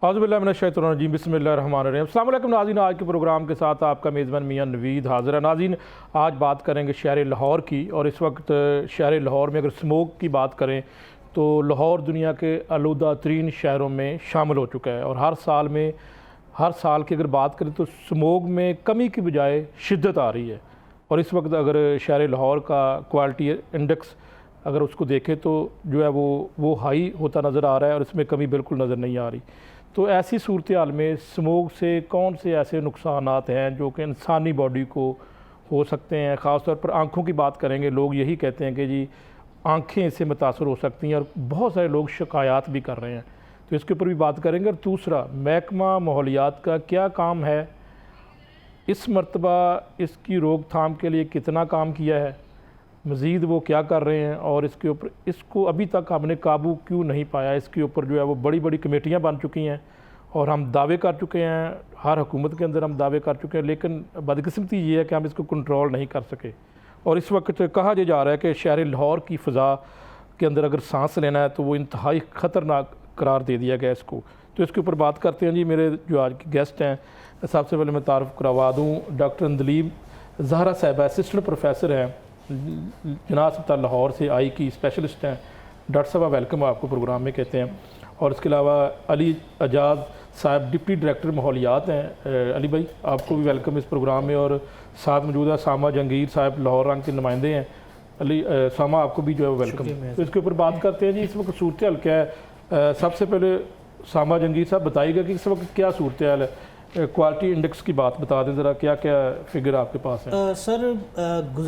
औज़ुबिल्लाहि बिस्मिल्लाहिर्रहमानिर्रहीम। अस्सलाम वालेकुम नाज़रीन, आज के प्रोग्राम के साथ आपका मेज़बान मियां नवीद हाज़िर है। नाज़रीन, आज बात करेंगे शहर लाहौर की। और इस वक्त शहर लाहौर में अगर स्मोक की बात करें तो लाहौर दुनिया के आलूदा तरीन शहरों में शामिल हो चुका है। और हर साल की अगर बात करें तो स्मोक में कमी की बजाय शिद्दत आ रही है। और इस वक्त अगर शहर लाहौर का क्वालिटी इंडेक्स अगर उसको देखें तो जो है वो हाई होता नज़र आ रहा है और इसमें कमी बिल्कुल नज़र नहीं आ रही। तो ऐसी सूरत हाल में स्मोक से कौन से ऐसे नुकसानात हैं जो कि इंसानी बॉडी को हो सकते हैं। ख़ास तौर पर आँखों की बात करेंगे, लोग यही कहते हैं कि जी आँखें इससे मुतासर हो सकती हैं और बहुत सारे लोग शिकायत भी कर रहे हैं। तो इसके ऊपर भी बात करेंगे। और दूसरा, महकमा माहौलियात का क्या काम है, इस मरतबा इसकी रोकथाम के लिए कितना काम किया है, मज़ीद वो क्या कर रहे हैं और इसके ऊपर इसको अभी तक हमने काबू क्यों नहीं पाया। इसके ऊपर जो है वो बड़ी बड़ी कमेटियाँ बन चुकी हैं और हम दावे कर चुके हैं, हर हुकूमत के अंदर हम दावे कर चुके हैं, लेकिन बदकिस्मती ये है कि हम इसको कंट्रोल नहीं कर सके। और इस वक्त कहा जा रहा है कि शहर लाहौर की फ़ज़ा के अंदर अगर सांस लेना है तो वो इंतहाई ख़तरनाक करार दे दिया गया इसको। तो इसके ऊपर बात करते हैं जी। मेरे जो आज के गेस्ट हैं, सबसे पहले मैं तारुफ़ करवा दूँ, डॉक्टर अंदलीब ज़हरा साहिबा असिस्टेंट प्रोफेसर हैं, जनाब अस्पताल लाहौर से आई की स्पेशलिस्ट हैं। डॉक्टर साहब वेलकम आपको प्रोग्राम में कहते हैं। और इसके अलावा अली एजाज साहब डिप्टी डायरेक्टर माहौलियात हैं। अली भाई, आपको भी वेलकम इस प्रोग्राम में। और साथ मौजूद है सामा जहांगीर साहब, लाहौर रंग के नुमाइंदे हैं। अली सामा, आपको भी जो है वेलकम। तो इसके ऊपर बात करते हैं जी, इस वक्त सूरत हाल क्या है। सबसे पहले सामा जहांगीर साहब बताइएगा कि इस वक्त क्या सूरत हाल है। क्वालिटी इंडेक्स की बात बता दें ज़रा, क्या क्या फिगर आपके पास है। सर,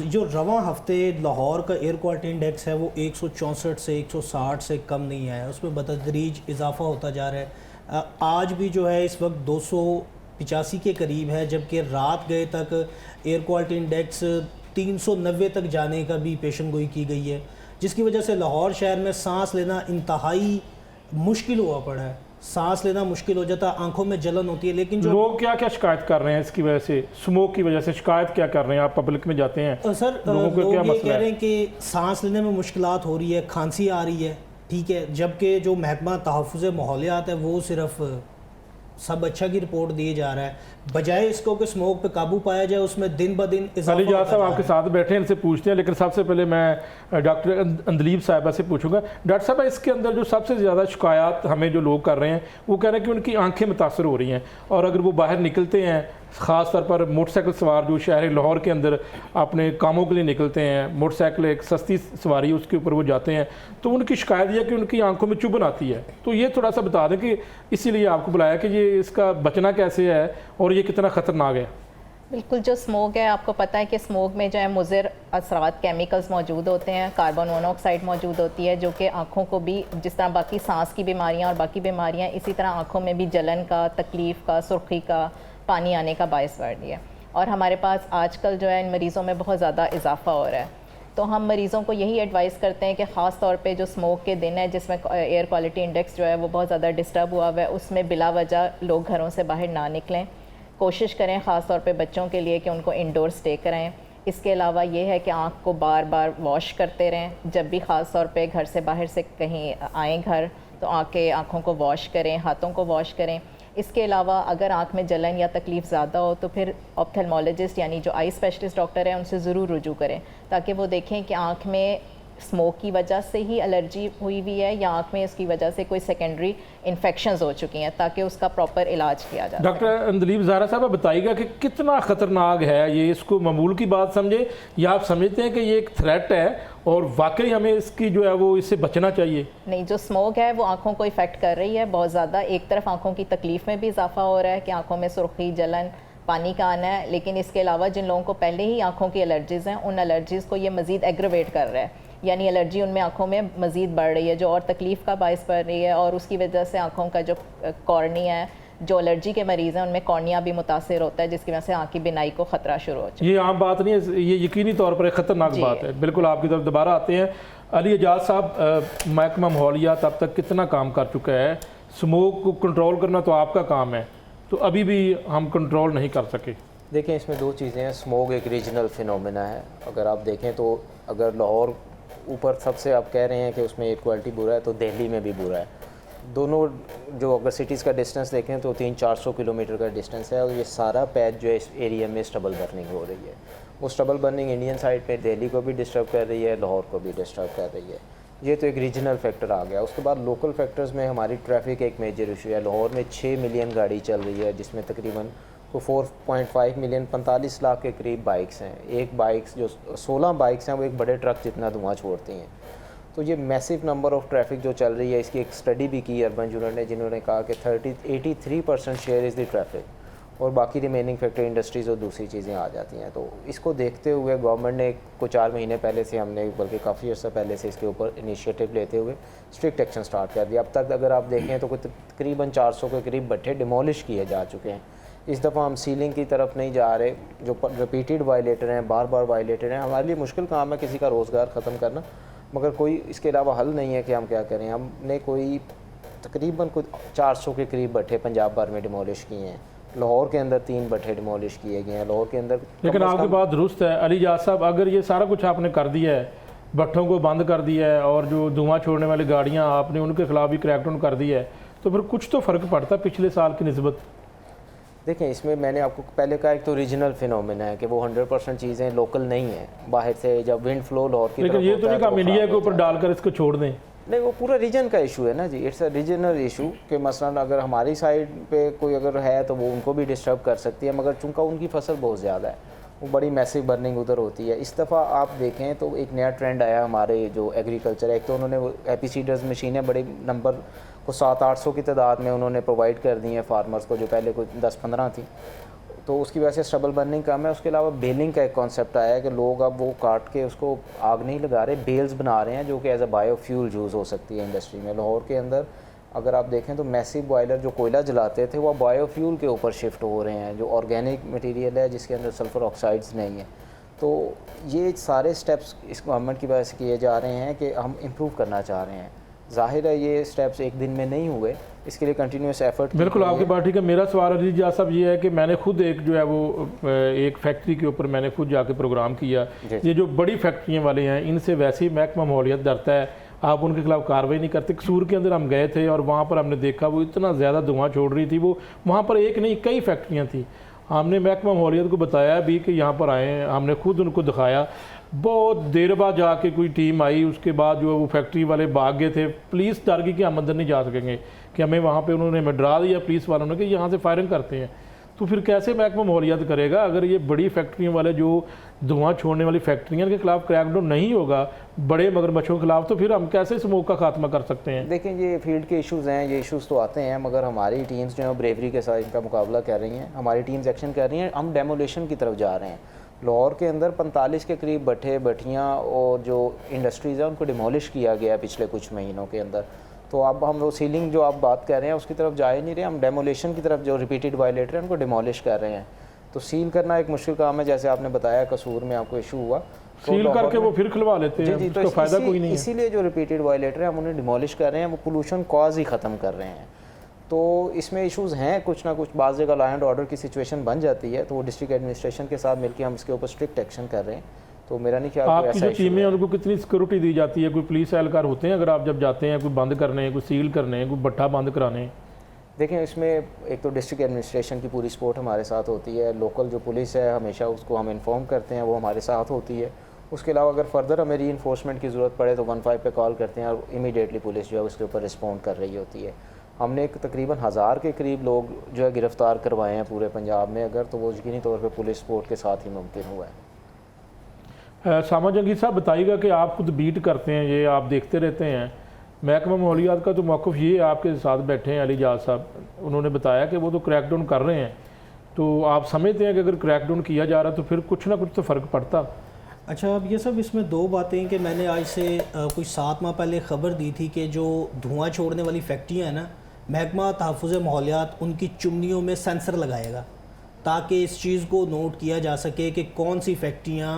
जो रवां हफ्ते लाहौर का एयर क्वालिटी इंडेक्स है वो 164 से 160 से कम नहीं आया, उसमें बतदरीज इजाफा होता जा रहा है। आज भी जो है इस वक्त 285 के करीब है, जबकि रात गए तक एयर क्वालिटी इंडेक्स 390 तक जाने का भी पेशन गोई की गई है, जिसकी वजह से लाहौर शहर में सांस लेना इंतहाई मुश्किल हुआ पड़ा है। सांस लेना मुश्किल हो जाता है, आंखों में जलन होती है। लेकिन जो लोग क्या क्या शिकायत कर रहे हैं इसकी वजह से, स्मोक की वजह से शिकायत क्या कर रहे हैं। आप पब्लिक में जाते हैं सर, लोगों को क्या मसला कह रहे हैं कि सांस लेने में मुश्किलात हो रही है, खांसी आ रही है, ठीक है, जबकि जो महकमा तहफ़्फ़ुज़ माहौलियात है वो सिर्फ सब अच्छा की रिपोर्ट दिए जा रहा है, बजाय इसको कि स्मोक पे काबू पाया जाए उसमें दिन ब दिन इजाफा। अली जाज साहब आपके साथ बैठे हैं, इनसे पूछते हैं। लेकिन सबसे पहले मैं डॉक्टर अंदलीब साहिबा से पूछूंगा। डॉक्टर साहब, इसके अंदर जो सबसे ज़्यादा शिकायत हमें जो लोग कर रहे हैं वो कह रहे हैं कि उनकी आंखें मुतासर हो रही हैं और अगर वो बाहर निकलते हैं, ख़ास तौर पर मोटरसाइकिल सवार जो शहर लाहौर के अंदर अपने कामों के लिए निकलते हैं, मोटरसाइकिल एक सस्ती सवारी उसके ऊपर वो जाते हैं, तो उनकी शिकायत यह है कि उनकी आंखों में चुभन आती है। तो ये थोड़ा सा बता दें कि इसीलिए आपको बुलाया कि ये इसका बचना कैसे है और ये कितना ख़तरनाक है। बिल्कुल, जो स्मोक है, आपको पता है कि स्मोक में जो है मुज़िर असरात केमिकल्स मौजूद होते हैं, कार्बन मोनोऑक्साइड मौजूद होती है, जो कि आँखों को भी, जिस तरह बाकी सांस की बीमारियां और बाकी बीमारियां, इसी तरह आँखों में भी जलन का, तकलीफ़ का, सुर्खी का, पानी आने का बायस बढ़ रही है। और हमारे पास आजकल जो है इन मरीज़ों में बहुत ज़्यादा इजाफा हो रहा है। तो हम मरीज़ों को यही एडवाइस करते हैं कि ख़ास तौर पे जो स्मोक के दिन है जिसमें एयर क्वालिटी इंडेक्स जो है वो बहुत ज़्यादा डिस्टर्ब हुआ हुआ है, उसमें बिला वजह लोग घरों से बाहर ना निकलें। कोशिश करें ख़ास तौर पे बच्चों के लिए कि उनको इंडोर स्टे कराएं। इसके अलावा ये है कि आँख को बार बार वॉश करते रहें। जब भी ख़ास तौर पे घर से बाहर से कहीं आएँ घर, तो आँखों को वॉश करें, हाथों को वॉश करें। इसके अलावा अगर आँख में जलन या तकलीफ़ ज़्यादा हो तो फिर ऑप्थेल्मोलॉजिस्ट यानी जो आई स्पेशलिस्ट डॉक्टर है उनसे ज़रूर रुजू करें, ताकि वो देखें कि आँख में स्मोक की वजह से ही एलर्जी हुई हुई है या आँख में इसकी वजह से कोई सेकेंडरी इन्फेक्शंस हो चुकी हैं, ताकि उसका प्रॉपर इलाज किया जाए। डॉक्टर अंदलीब ज़हरा साहब, बताइएगा कि कितना ख़तरनाक है ये, इसको मामूल की बात समझे या आप समझते हैं कि ये एक थ्रेट है और वाकई हमें इसकी जो है वो इससे बचना चाहिए। नहीं, जो स्मोक है वो आँखों को इफ़ेक्ट कर रही है बहुत ज़्यादा। एक तरफ आँखों की तकलीफ़ में भी इजाफा हो रहा है कि आँखों में सुर्खी, जलन, पानी का आना है, लेकिन इसके अलावा जिन लोगों को पहले ही आँखों की एलर्जीज़ हैं उन एलर्जीज़ को ये मज़ीद एग्रवेट कर रहा है, यानी एलर्जी उनमें आँखों में मज़ीद बढ़ रही है, जो और तकलीफ़ का बायस बढ़ रही है। और उसकी वजह से आँखों का जो कॉर्निया है, जो एलर्जी के मरीज़ हैं उनमें कॉर्निया भी मुतासर होता है, जिसकी वजह से आँख की बिनाई को ख़तरा शुरू हो जाए। ये आम बात नहीं है, ये यकीनी तौर पर एक ख़तरनाक बात है। बिल्कुल आपकी तरफ दोबारा आते हैं। अली एजाज साहब, महकमा माहौलियात अब तक कितना काम कर चुका है? स्मोक को कंट्रोल करना तो आपका काम है, तो अभी भी हम कंट्रोल नहीं कर सके। देखें, इसमें दो चीज़ें हैं। स्मोक एक रीजनल फिनोमेना है। अगर आप देखें तो अगर लाहौर ऊपर सबसे आप कह रहे हैं कि उसमें एयर क्वालिटी बुरा है, तो दिल्ली में भी बुरा है। दोनों जो अगर सिटीज़ का डिस्टेंस देखें तो 300-400 किलोमीटर का डिस्टेंस है और ये सारा पैच जो है इस एरिया में स्टबल बर्निंग हो रही है। वो स्टबल बर्निंग इंडियन साइड पे दिल्ली को भी डिस्टर्ब कर रही है, लाहौर को भी डिस्टर्ब कर रही है। ये तो एक रीजनल फैक्टर आ गया। उसके बाद लोकल फैक्टर्स में हमारी ट्रैफिक एक मेजर इशू है। लाहौर में 6 मिलियन गाड़ी चल रही है, जिसमें तकरीबन 4.5 मिलियन 45 लाख के करीब बाइक्स हैं। एक बाइक्स जो 16 बाइक्स हैं वो एक बड़े ट्रक जितना धुआं छोड़ती हैं। तो ये मैसिव नंबर ऑफ़ ट्रैफिक जो चल रही है, इसकी एक स्टडी भी की अर्बन यूनिट ने, जिन्होंने कहा कि 83% शेयर इज़ द ट्रैफिक और बाकी रिमेनिंग फैक्टर इंडस्ट्रीज़ और दूसरी चीज़ें आ जाती हैं। तो इसको देखते हुए गवर्नमेंट ने कुछ 4 महीने पहले से, हमने बल्कि काफ़ी अर्सा पहले से इसके ऊपर इनिशिएटिव लेते हुए स्ट्रिक्ट एक्शन स्टार्ट कर दिया। अब तक अगर आप देखें तो तकरीबन 400 के करीब भट्ठे डिमोलिश किए जा चुके हैं। इस दफ़ा हम सीलिंग की तरफ नहीं जा रहे। जो रिपीटेड वायलेटर हैं, बार बार वायलेटर हैं, हमारे लिए मुश्किल काम है किसी का रोज़गार ख़त्म करना, मगर कोई इसके अलावा हल नहीं है कि हम क्या करें। हमने कोई तकरीबन कुछ 400 के करीब भट्ठे पंजाब भर में डिमोलिश किए हैं। लाहौर के अंदर 3 भट्ठे डिमोलिश किए गए हैं। लाहौर के अंदर लेकिन आपकी बात दुरुस्त है अली जाज साहब, अगर ये सारा कुछ आपने कर दिया है, भट्ठों को बंद कर दिया है और जो धुआं छोड़ने वाली गाड़ियाँ आपने उनके खिलाफ भी क्रैकडाउन कर दिया है, तो फिर कुछ तो फ़र्क पड़ता है पिछले साल की निस्बत। देखें, इसमें मैंने आपको पहले कहा, एक तो रीजनल फिनोमेना है कि वो 100% चीज़ें लोकल नहीं है, बाहर से जब विंड फ्लो लाहौर की लेकिन ये तो नहीं कहा मीडिया के ऊपर डालकर इसको छोड़ दें। नहीं, वो पूरा रीजन का इशू है ना जी। इट्स अ रीजनल इशू कि मसलन अगर हमारी साइड पे कोई अगर है तो वो उनको भी डिस्टर्ब कर सकती है, मगर चूंकि उनकी फसल बहुत ज़्यादा है, वो बड़ी मैसिव बर्निंग उधर होती है। इस दफ़ा आप देखें तो एक नया ट्रेंड आया हमारे जो एग्रीकल्चर है। एक तो उन्होंने एपीसीडर्स मशीनें बड़े नंबर को 700-800 की तादाद में उन्होंने प्रोवाइड कर दी हैं फार्मर्स को, जो पहले कोई 10-15 थी। तो उसकी वजह से स्टबल बर्निंग कम है। उसके अलावा बेलिंग का एक कॉन्सेप्ट आया है कि लोग अब वो काट के उसको आग नहीं लगा रहे, बेल्स बना रहे हैं जो कि एज अ बायोफ्यूल यूज़ हो सकती है इंडस्ट्री में। लाहौर के अंदर अगर आप देखें तो मैसिव बॉयलर जो कोयला जलाते थे वो बायोफ्यूल के ऊपर शिफ्ट हो रहे हैं, जो ऑर्गेनिक मटेरियल है जिसके अंदर सल्फ़र ऑक्साइड्स नहीं है। तो ये सारे स्टेप्स इस गवर्नमेंट की वजह से किए जा रहे हैं कि हम इम्प्रूव करना चाह रहे हैं। ज़ाहिर है ये स्टेप्स एक दिन में नहीं हुए, इसके लिए कंटिन्यूस एफर्ट। बिल्कुल आपकी बात ठीक है। मेरा सवाल अली जाज साहब ये है कि मैंने खुद एक जो है वो एक फैक्ट्री के ऊपर मैंने खुद जाके प्रोग्राम किया। ये जो बड़ी फैक्ट्रियाँ वाले हैं इनसे वैसे ही महकमा माहौलियात डरता है, आप उनके खिलाफ कार्रवाई नहीं करते। कसूर के अंदर हम गए थे और वहाँ पर हमने देखा वो इतना ज़्यादा धुआं छोड़ रही थी। वो वहाँ पर एक नहीं कई फैक्ट्रियाँ थी। हमने महकमा माहौलियात को बताया भी कि यहाँ पर आए, हमने खुद उनको दिखाया। बहुत देर बाद जाके कोई टीम आई, उसके बाद जो है वो फैक्ट्री वाले भाग गए थे। पुलिस डर गई कि हम अंदर नहीं जा सकेंगे, कि हमें वहाँ पे उन्होंने हमें डरा दिया पुलिस वालों ने कि यहाँ से फायरिंग करते हैं। तो फिर कैसे महकमा माहौलियात करेगा अगर ये बड़ी फैक्ट्रियों वाले जो धुआं छोड़ने वाली फैक्ट्रियाँ के खिलाफ क्रैकडाउन नहीं होगा बड़े मगरमच्छों के खिलाफ, तो फिर हम कैसे स्मोक का खात्मा कर सकते हैं? देखें, ये फील्ड के इश्यूज़ हैं, ये इश्यूज़ तो आते हैं, मगर हमारी टीम्स जो है ब्रेवरी के साथ इनका मुकाबला कर रही हैं। हमारी टीम्स एक्शन कर रही हैं। हम डेमोलेशन की तरफ जा रहे हैं। लाहौर के अंदर 45 के करीब भट्ठे भट्टियाँ और जो इंडस्ट्रीज़ हैं उनको डिमोलिश किया गया पिछले कुछ महीनों के अंदर। तो अब हम वो सीलिंग जो आप बात कर रहे हैं उसकी तरफ जा ही नहीं रहे, हम डेमोलेशन की तरफ, जो रिपीटेड वायलेटर हैं उनको डिमोलिश कर रहे हैं। तो सील करना एक मुश्किल काम है, जैसे आपने बताया कसूर में आपको इशू हुआ, तो सील करके वो फिर खुलवा लेते हैं, जी, उसका फ़ायदा कोई नहीं है। इसीलिए जो रिपीटेड वायलेटर हैं हम उन्हें डिमोलिश कर रहे हैं, वो पोल्यूशन कॉज ही ख़त्म कर रहे हैं। तो इसमें इश्यूज़ हैं कुछ ना कुछ, बाज़ जगह लॉ एंड ऑर्डर की सिचुएशन बन जाती है, तो वो डिस्ट्रिक्ट एडमिनिस्ट्रेशन के साथ मिलकर हम इसके ऊपर स्ट्रिक्ट एक्शन कर रहे हैं। तो मेरा नहीं ख्याल आपकी जो टीमें हैं उनको कितनी सिक्योरिटी दी जाती है? कोई पुलिस एहलकार होते हैं अगर आप जब जाते हैं कोई बंद करने, कोई सील करने, कोई भट्ठा बंद कराने? देखें, इसमें एक तो डिस्ट्रिक्ट एडमिनिस्ट्रेशन की पूरी सपोर्ट हमारे साथ होती है। लोकल जो पुलिस है हमेशा उसको हम इन्फॉर्म करते हैं, वो हमारे साथ होती है। उसके अलावा अगर फर्दर हमें री इन्फोर्समेंट की ज़रूरत पड़े तो 15 पे कॉल करते हैं और इमीडिएटली पुलिस जो है उसके ऊपर रिस्पॉन्ड कर रही होती है। हमने एक तकरीबन 1000 के करीब लोग जो है गिरफ़्तार करवाए हैं पूरे पंजाब में, अगर तो वो यकीनी तौर पर पुलिस सपोर्ट के साथ ही मुमकिन हुआ है। सामा जंगीर साहब बताइएगा कि आप खुद बीट करते हैं, ये आप देखते रहते हैं, महकमा माहौलियात का तो मौक़िफ़ ये आपके साथ बैठे हैं अली जाज साहब, उन्होंने बताया कि वो तो क्रैकडाउन कर रहे हैं, तो आप समझते हैं कि अगर क्रैकडाउन किया जा रहा है तो फिर कुछ ना कुछ तो फ़र्क पड़ता? अच्छा, अब ये सब इसमें दो बातें कि मैंने आज से कुछ 7 माह पहले ख़बर दी थी कि जो धुआं छोड़ने वाली फैक्ट्रियाँ हैं ना, महकमा तहफ़्फ़ुज़ माहौलियात उनकी चिमनियों में सेंसर लगाएगा ताकि इस चीज़ को नोट किया जा सके कि कौन सी फैक्ट्रियाँ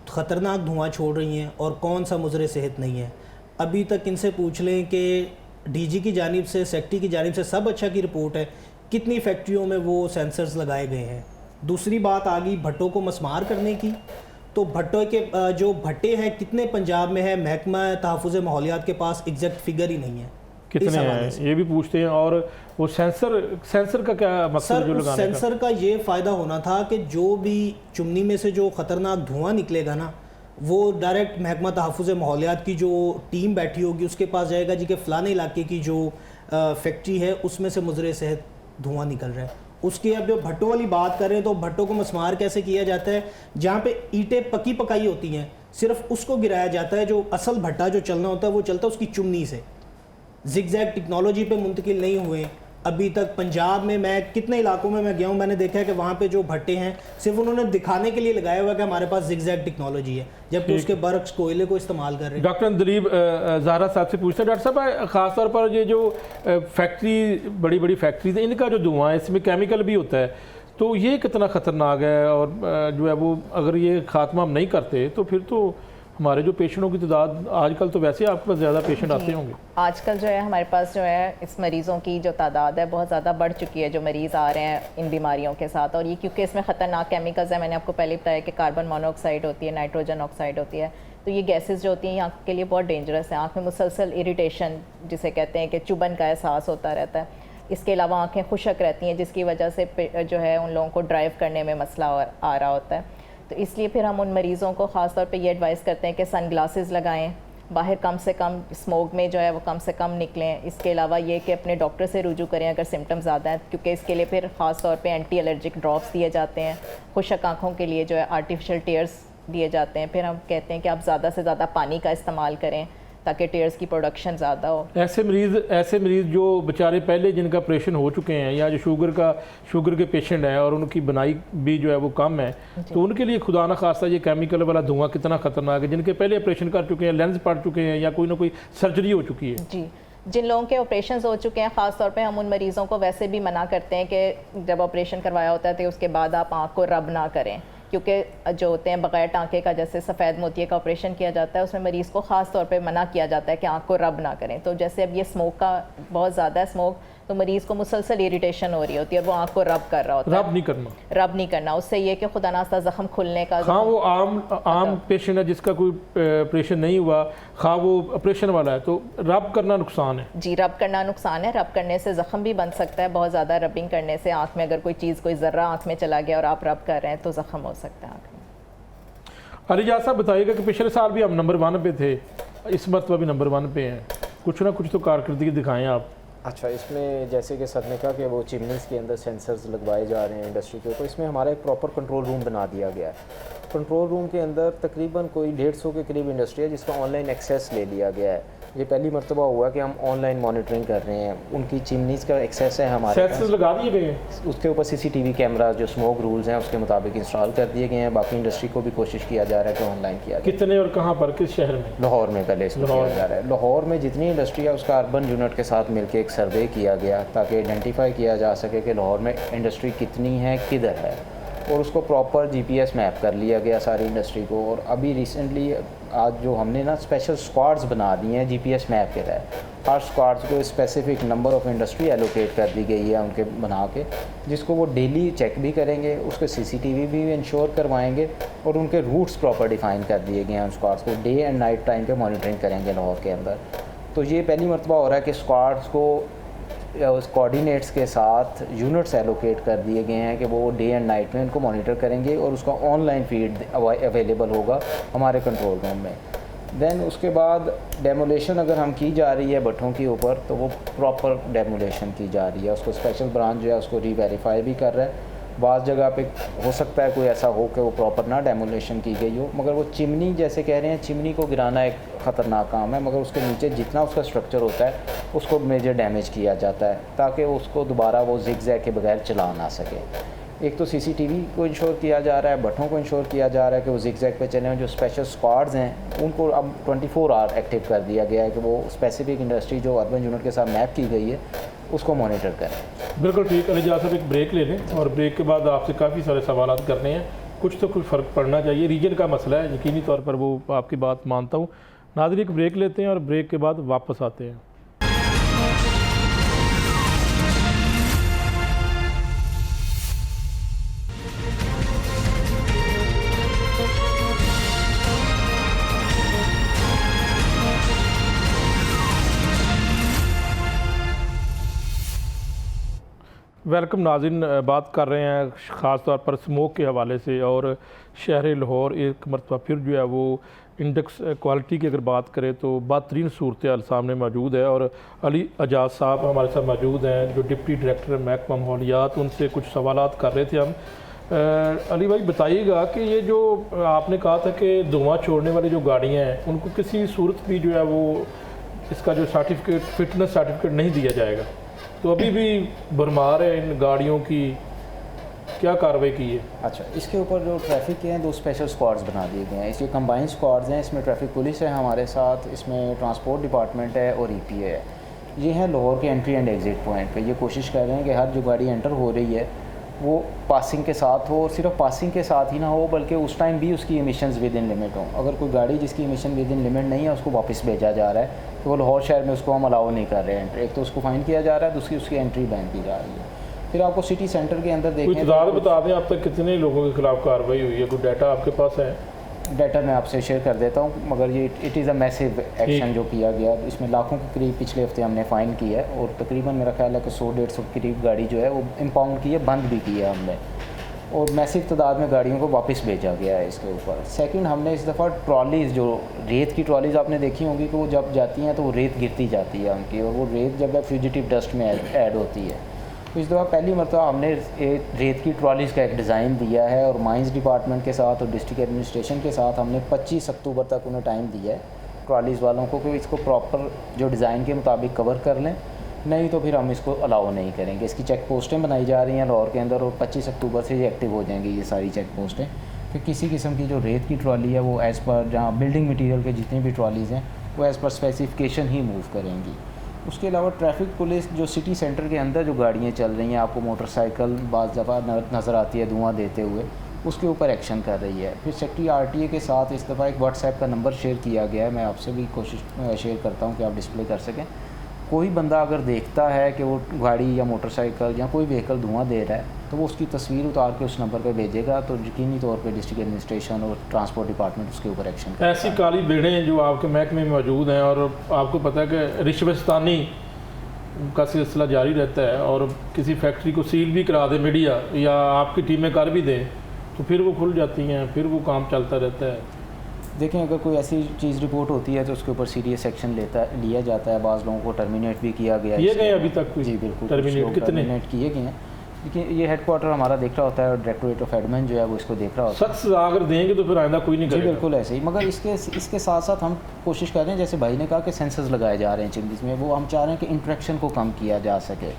ख़तरनाक धुआं छोड़ रही हैं और कौन सा मुज़र सेहत नहीं है। अभी तक इनसे पूछ लें कि डीजी की जानिब से, सेक्रेटरी की जानिब से सब अच्छा की रिपोर्ट है, कितनी फैक्ट्रियों में वो सेंसर्स लगाए गए हैं। दूसरी बात आ गई भट्टों को मस्मार करने की, तो भट्टों के जो भट्टे हैं कितने पंजाब में है, महकमा तहफ़्फ़ुज़ माहौलियात के पास एग्जैक्ट फिगर ही नहीं है। कितने हवाले हैं से। ये भी पूछते हैं। और वो सेंसर का क्या मकसद सर जो उस लगाने का? सेंसर का ये फ़ायदा होना था कि जो भी चिमनी में से जो ख़तरनाक धुआं निकलेगा ना, वो डायरेक्ट महकमा तहफ़्फ़ुज़ माहौलियात की जो टीम बैठी होगी उसके पास जाएगा जी के फ़लाने इलाके की जो फैक्ट्री है उसमें से मुज़र सेहत धुआं निकल रहा है। उसके अब जो भट्टों वाली बात करें तो भट्टों को मस्मार कैसे किया जाता है, जहाँ पे ईंटें पकी पकाई होती हैं सिर्फ उसको गिराया जाता है, जो असल भट्टा जो चलना होता है वो चलता है उसकी चुमनी से। जिगजैग टेक्नोलॉजी पे मुंतकिल नहीं हुए अभी तक। पंजाब में मैं कितने इलाकों में मैं गया हूँ, मैंने देखा है कि वहाँ पे जो भट्टे हैं सिर्फ उन्होंने दिखाने के लिए लगाया हुआ है कि हमारे पास जिगजैग टेक्नोलॉजी है, जबकि उसके बरक्स कोयले को इस्तेमाल कर रहे हैं। डॉक्टर दलीब ज़हरा साहब से पूछते हैं, डॉक्टर साहब ख़ासतौर पर ये जो फैक्ट्री बड़ी बड़ी फैक्ट्रीज हैं इनका जो धुआं है इसमें केमिकल भी होता है, तो ये कितना ख़तरनाक है? और जो है वो अगर ये खात्मा हम नहीं करते तो फिर तो हमारे जो पेशेंटों की तादाद, आजकल तो वैसे आपके पास ज़्यादा पेशेंट आते होंगे। आजकल जो है हमारे पास जो है इस मरीज़ों की जो तादाद है बहुत ज़्यादा बढ़ चुकी है, जो मरीज़ आ रहे हैं इन बीमारियों के साथ। और ये क्योंकि इसमें ख़तरनाक केमिकल्स हैं, मैंने आपको पहले बताया कि कार्बन मोनोऑक्साइड होती है, नाइट्रोजन ऑक्साइड होती है, तो ये गैसेस जो होती हैं आँख के लिए बहुत डेंजरस है। आँख में मुसलसल इरिटेशन जिसे कहते हैं कि चुभन का एहसास होता रहता है। इसके अलावा आँखें खुशक रहती हैं जिसकी वजह से जो है उन लोगों को ड्राइव करने में मसला आ रहा होता है। तो इसलिए फिर हम उन मरीज़ों को ख़ास तौर पे ये एडवाइस करते हैं कि सन ग्लासेस लगाएं, बाहर कम से कम स्मोक में जो है वो कम से कम निकलें। इसके अलावा ये कि अपने डॉक्टर से रुजू करें अगर सिम्टम्स ज़्यादा हैं, क्योंकि इसके लिए फिर ख़ास तौर पे एंटी एलर्जिक ड्रॉप्स दिए जाते हैं। खुशक आँखों के लिए जो है आर्टिफिशियल टीयर्स दिए जाते हैं। फिर हम कहते हैं कि आप ज़्यादा से ज़्यादा पानी का इस्तेमाल करें ताकि टीयर्स की प्रोडक्शन ज़्यादा हो। ऐसे मरीज़ जो बेचारे पहले जिनका ऑपरेशन हो चुके हैं या जो शुगर के पेशेंट हैं और उनकी बनाई भी जो है वो कम है, तो उनके लिए खुदा ना खास्ता ये केमिकल वाला धुआं कितना ख़तरनाक है, जिनके पहले ऑपरेशन कर चुके हैं, लेंस पड़ चुके हैं या कोई ना कोई सर्जरी हो चुकी है। जी, जिन लोगों के ऑपरेशन हो चुके हैं ख़ास तौर पे हम उन मरीज़ों को वैसे भी मना करते हैं कि जब ऑपरेशन करवाया होता है तो उसके बाद आप आँख को रब ना करें, क्योंकि जो होते हैं बग़ैर टाँके का जैसे सफ़ेद मोतिये का ऑपरेशन किया जाता है उसमें मरीज़ को ख़ास तौर पे मना किया जाता है कि आँख को रब ना करें। तो जैसे अब ये स्मोक का बहुत ज़्यादा है स्मोक, तो मरीज़ को मुसलसल इरिटेशन हो रही होती है और वो आँख को रब कर रहा होता है। रब नहीं करना, उससे ये कि खुदा नास्ता ज़ख्म खुलने का। हाँ, वो आम पेशेंट है जिसका कोई ऑपरेशन नहीं हुआ, खा वो ऑपरेशन वाला है, तो रब करना नुकसान है। जी, रब करना नुकसान है। रब करने से ज़ख्म भी बन सकता है। बहुत ज़्यादा रबिंग करने से आँख में अगर कोई चीज़, कोई ज़र्रा आँख में चला गया और आप रब कर रहे हैं तो ज़ख्म हो सकता है आँख में। अरिजाज साहब बताइएगा कि पिछले साल भी हम नंबर 1 पे थे, इस मरतबा भी नंबर 1 पे हैं, कुछ ना कुछ तो कारकर्दगी दिखाएं आप। अच्छा, इसमें जैसे कि सर ने कहा कि वो चिमनीज़ के अंदर सेंसर्स लगवाए जा रहे हैं इंडस्ट्री के, तो इसमें हमारा एक प्रॉपर कंट्रोल रूम बना दिया गया है। कंट्रोल रूम के अंदर तकरीबन कोई 150 के करीब इंडस्ट्री है जिसका ऑनलाइन एक्सेस ले लिया गया है। ये पहली मरतबा हुआ कि हम ऑनलाइन मॉनिटरिंग कर रहे हैं, उनकी चिमनीज़ का एक्सेस है हमारे सेंसर्स लगा दिए गए हैं, उसके ऊपर CCTV कैमरा जो स्मोक रूल्स हैं उसके मुताबिक इंस्टॉल कर दिए गए हैं। बाकी इंडस्ट्री को भी कोशिश किया जा रहा है कि ऑनलाइन किया जाए। कितने और कहाँ पर, किस शहर में? लाहौर में पहले इसको किया जा रहा है। लाहौर में जितनी इंडस्ट्री है उसका अर्बन यूनिट के साथ मिलकर एक सर्वे किया गया ताकि आइडेंटिफाई किया जा सके कि लाहौर में इंडस्ट्री कितनी है, किधर है, और उसको प्रॉपर GPS मैप कर लिया गया सारी इंडस्ट्री को। और अभी रिसेंटली आज जो हमने ना स्पेशल स्क्वाड्स बना दिए हैं GPS मैप के तहत, हर स्क्वाड्स को specific number of industry allocate कर दी गई है उनके बना के, जिसको वो डेली चेक भी करेंगे, उसके CCTV भी इंश्योर करवाएंगे और उनके रूट्स प्रॉपर डिफ़ाइन कर दिए गए हैं। उन स्क्वाड्स को डे एंड नाइट टाइम पे मॉनिटरिंग करेंगे लाहौर के अंदर। तो ये पहली मरतबा हो रहा है कि स्क्वाड्स को उस कोऑर्डिनेट्स के साथ यूनिट्स एलोकेट कर दिए गए हैं कि वो डे एंड नाइट में उनको मॉनिटर करेंगे और उसका ऑनलाइन फीड अवेलेबल होगा हमारे कंट्रोल रूम में। देन उसके बाद डेमोलेशन अगर हम की जा रही है भट्ठों के ऊपर तो वो प्रॉपर डेमोलेशन की जा रही है, उसको स्पेशल ब्रांच जो है उसको रीवेरीफाई भी कर रहा है। बाज़ जगह पे हो सकता है कोई ऐसा हो कि वो प्रॉपर ना डेमोलेशन की गई हो, मगर वो चिमनी जैसे कह रहे हैं, चिमनी को गिराना एक ख़तरनाक काम है, मगर उसके नीचे जितना उसका स्ट्रक्चर होता है उसको मेजर डैमेज किया जाता है ताकि उसको दोबारा वो जिगजैग के बगैर चला ना सके। एक तो CCTV को इंश्योर किया जा रहा है, भट्ठों को इंश्योर किया जा रहा है कि वो जिगजैग पे चले। जो स्पेशल स्क्वाड्स हैं उनको अब 24 आवर एक्टिव कर दिया गया है कि वो स्पेसिफिक इंडस्ट्री जो अर्बन यूनिट के साथ मैप की गई है उसको मॉनिटर करें। बिल्कुल ठीक। अलिजाज साहब एक ब्रेक ले लें और ब्रेक के बाद आपसे काफ़ी सारे सवाल करने हैं, कुछ तो कुछ फ़र्क पड़ना चाहिए। रीजन का मसला है, यकीनी तौर पर वो आपकी बात मानता हूँ। नाज़रीन एक ब्रेक लेते हैं और ब्रेक के बाद वापस आते हैं। वेलकम नाज़रीन, बात कर रहे हैं ख़ास तौर पर स्मोक के हवाले से। और शहर लाहौर एक मरतबा फिर जो है वो इंडेक्स क्वालिटी की अगर बात करें तो बेहतरीन सूरत हाल सामने मौजूद है। और अली एजाज साहब हमारे साथ मौजूद हैं, जो डिप्टी डायरेक्टर महकमा माहौलियात। उनसे कुछ सवालात कर रहे थे हम। अली भाई बताइएगा कि ये जो आपने कहा था कि धुआं छोड़ने वाली जो गाड़ियाँ हैं उनको किसी सूरत भी जो है वो इसका जो सर्टिफिकेट, फिटनेस सर्टिफिकेट नहीं दिया जाएगा, तो अभी भी भरमार है इन गाड़ियों की, क्या कार्रवाई की है? अच्छा, इसके ऊपर जो ट्रैफिक के हैं 2 स्पेशल स्क्वाड्स बना दिए गए हैं। इसके कंबाइंड स्क्वाड्स हैं, इसमें ट्रैफिक पुलिस है हमारे साथ, इसमें ट्रांसपोर्ट डिपार्टमेंट है और EPA है। ये है लाहौर के एंट्री एंड एग्ज़िट पॉइंट पे। ये कोशिश कर रहे हैं कि हर जो गाड़ी एंटर हो रही है वो पासिंग के साथ हो, और सिर्फ पासिंग के साथ ही ना हो बल्कि उस टाइम भी उसकी एमिशंस विद इन लिमिट हों। अगर कोई गाड़ी जिसकी एमिशन विद इन लिमिट नहीं है उसको वापस भेजा जा रहा है, तो वो लाहौर शहर में उसको हम अलाउ नहीं कर रहे हैं। एक तो उसको फाइन किया जा रहा है, दूसरी उसकी एंट्री बैन की जा रही है। फिर आपको सिटी सेंटर के अंदर कोई देखें तादाद बता दें आप तक कितने लोगों के खिलाफ कार्रवाई हुई है? कोई डाटा आपके पास है? डाटा मैं आपसे शेयर कर देता हूँ, मगर ये it is a massive action जो किया गया। इसमें लाखों के करीब पिछले हफ्ते हमने फ़ाइन किया है, और तकरीबन मेरा ख्याल है कि 100-150 के करीब गाड़ी जो है वो इम्पाउंड की है, बंद भी की है हमने, और मैसिव तादाद में गाड़ियों को वापस भेजा गया है इसके ऊपर। सेकंड, हमने इस दफ़ा ट्रॉलीज़, जो रेत की ट्रॉलीज़ आपने देखी होंगी कि वो जब जाती हैं तो वो रेत गिरती जाती है उनकी, और वो रेत जब फ्यूजिटिव डस्ट में ऐड होती है। तो इस दफ़ा पहली मरतबा हमने रेत की ट्रॉलीज़ का एक डिज़ाइन दिया है, और माइंस डिपार्टमेंट के साथ और डिस्ट्रिक्ट एडमिनिस्ट्रेशन के साथ हमने 25 अक्टूबर तक उन्हें टाइम दिया है ट्रॉलीज़ वालों को कि इसको प्रॉपर जो डिज़ाइन के मुताबिक कवर कर लें, नहीं तो फिर हम इसको अलाउ नहीं करेंगे। इसकी चेक पोस्टें बनाई जा रही हैं लाहौर के अंदर, और 25 अक्टूबर से ये एक्टिव हो जाएंगी ये सारी चेक पोस्टें, कि किसी किस्म की जो रेत की ट्रॉली है वो एज़ पर, जहाँ बिल्डिंग मटीरियल के जितनी भी ट्रॉलीज़ हैं वो एज़ पर स्पेसिफिकेशन ही मूव करेंगी। उसके अलावा ट्रैफिक पुलिस जो सिटी सेंटर के अंदर जो गाड़ियाँ चल रही हैं, आपको मोटरसाइकिल बाज़ दफ़ा नज़र आती है धुआं देते हुए, उसके ऊपर एक्शन कर रही है। फिर सेक्रेटरी RTA के साथ इस दफ़ा एक व्हाट्सएप का नंबर शेयर किया गया है, मैं आपसे भी कोशिश शेयर करता हूँ कि आप डिस्प्ले कर सकें। कोई बंदा अगर देखता है कि वो गाड़ी या मोटरसाइकिल या कोई व्हीकल धुआं दे रहा है, तो वो उसकी तस्वीर उतार के उस नंबर पर भेजेगा, तो यकीनी तौर पे डिस्ट्रिक्ट एडमिनिस्ट्रेशन और ट्रांसपोर्ट डिपार्टमेंट उसके ऊपर एक्शन करेगा। ऐसी काली भेड़ें जो आपके महकमे में मौजूद हैं, और आपको पता है कि रिश्वतस्तानी का सिलसिला जारी रहता है, और किसी फैक्ट्री को सील भी करा दे मीडिया या आपकी टीमें कर भी दें तो फिर वो खुल जाती हैं, फिर वो काम चलता रहता है। देखें, अगर कोई ऐसी चीज़ रिपोर्ट होती है तो उसके ऊपर सीरियस एक्शन लिया जाता है। बाज़ लोगों को टर्मिनेट भी किया गया, किए गए अभी तक? जी बिल्कुल, टर्मिनेट कितने किए गए हैं। लेकिन ये हेडक्वार्टर हमारा देख रहा होता है, और डायरेक्टोरेट ऑफ एडमिन जो है वो इसको देख रहा होता है। सख्त अगर देंगे तो फिर आइंदा कोई नहीं जी करेगा। बिल्कुल ऐसे ही, मगर इसके साथ साथ हम कोशिश कर रहे हैं, जैसे भाई ने कहा कि सेंसर्स लगाए जा रहे हैं चिंगीज़ में, वो हम चाह रहे हैं कि इंट्रैक्शन को कम किया जा सके।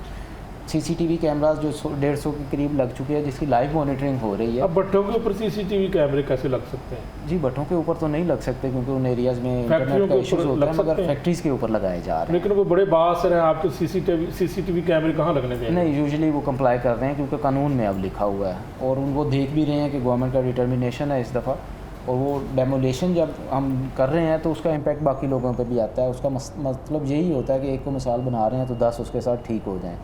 CCTV कैमरास जो 150 के करीब लग चुके हैं, जिसकी लाइव मॉनिटरिंग हो रही है। अब भट्टों के ऊपर CCTV कैमरे कैसे लग सकते हैं? जी, भट्टों के ऊपर तो नहीं लग सकते क्योंकि उन एरियाज़ में फैक्ट्रियों इंटरनेट का के इशूज़ ऊपर होता लग है, सकते मगर हैं? फैक्ट्रीज़ के ऊपर लगाए जा रहे हैं। लेकिन वो बड़े बासर हैं, आपके CCTV कैमरे कहाँ लगने देंगे? नहीं, यूजुअली वो कंप्लाई कर रहे हैं क्योंकि कानून में अब लिखा हुआ है, और उनको देख भी रहे हैं कि गवर्नमेंट का डिटर्मिनेशन है इस दफ़ा, और वो डेमोलेशन जब हम कर रहे हैं तो उसका इम्पैक्ट बाकी लोगों पे भी आता है। उसका मतलब यही होता है कि एक को मिसाल बना रहे हैं तो 10 उसके साथ ठीक हो जाएं।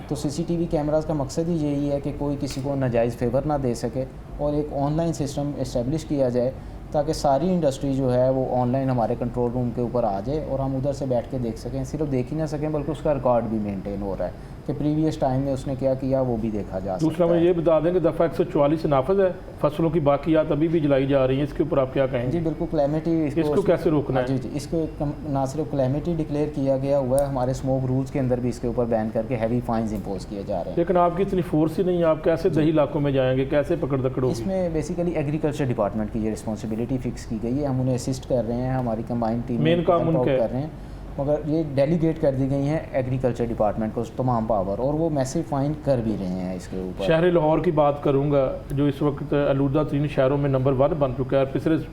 तो CCTV कैमरास का मकसद ही यही है कि कोई किसी को नाजायज़ फेवर ना दे सके, और एक ऑनलाइन सिस्टम इस्टेब्लिश किया जाए ताकि सारी इंडस्ट्री जो है वो ऑनलाइन हमारे कंट्रोल रूम के ऊपर आ जाए, और हम उधर से बैठ के देख सकें। सिर्फ देख ही ना सकें बल्कि उसका रिकॉर्ड भी मेंटेन हो रहा है कि प्रीवियस टाइम में उसने क्या किया वो भी देखा जा सकता है। दूसरा मुझे ये बता दें कि दफ़ा 144 नाफज है, फसलों की बाकियात अभी भी जलाई जा रही हैं, इसके ऊपर आप क्या कहेंगे? जी बिल्कुल, क्लैमिटी इसको कैसे रोकना है? जी, इसको ना सिर्फ क्लैमिटी डिक्लेयर किया गया हुआ है, हमारे स्मोक रूल्स के अंदर भी इसके ऊपर बैन करके हैवी फाइन्स इंपोज किए जा रहे हैं। लेकिन आपकी इतनी फोर्स ही नहीं है, आप कैसे दही इलाकों में जाएंगे, कैसे पकड़ दकड़ होगी? इसमें बेसिकली एग्रीकल्चर डिपार्टमेंट की ये रिस्पॉन्सिबिलिटी फिक्स की गई है, हम उन्हें असिस्ट कर रहे हैं, हमारी कंबाइंड टीम मेन काम उनका कर रहे हैं, मगर ये डेलीगेट कर दी गई हैं एग्रीकल्चर डिपार्टमेंट को तमाम पावर, और वो मैसिव फाइन कर भी रहे हैं इसके ऊपर। शहर लाहौर की बात करूंगा जो इस वक्त आलूदा तरीन शहरों में नंबर 1 बन चुका है।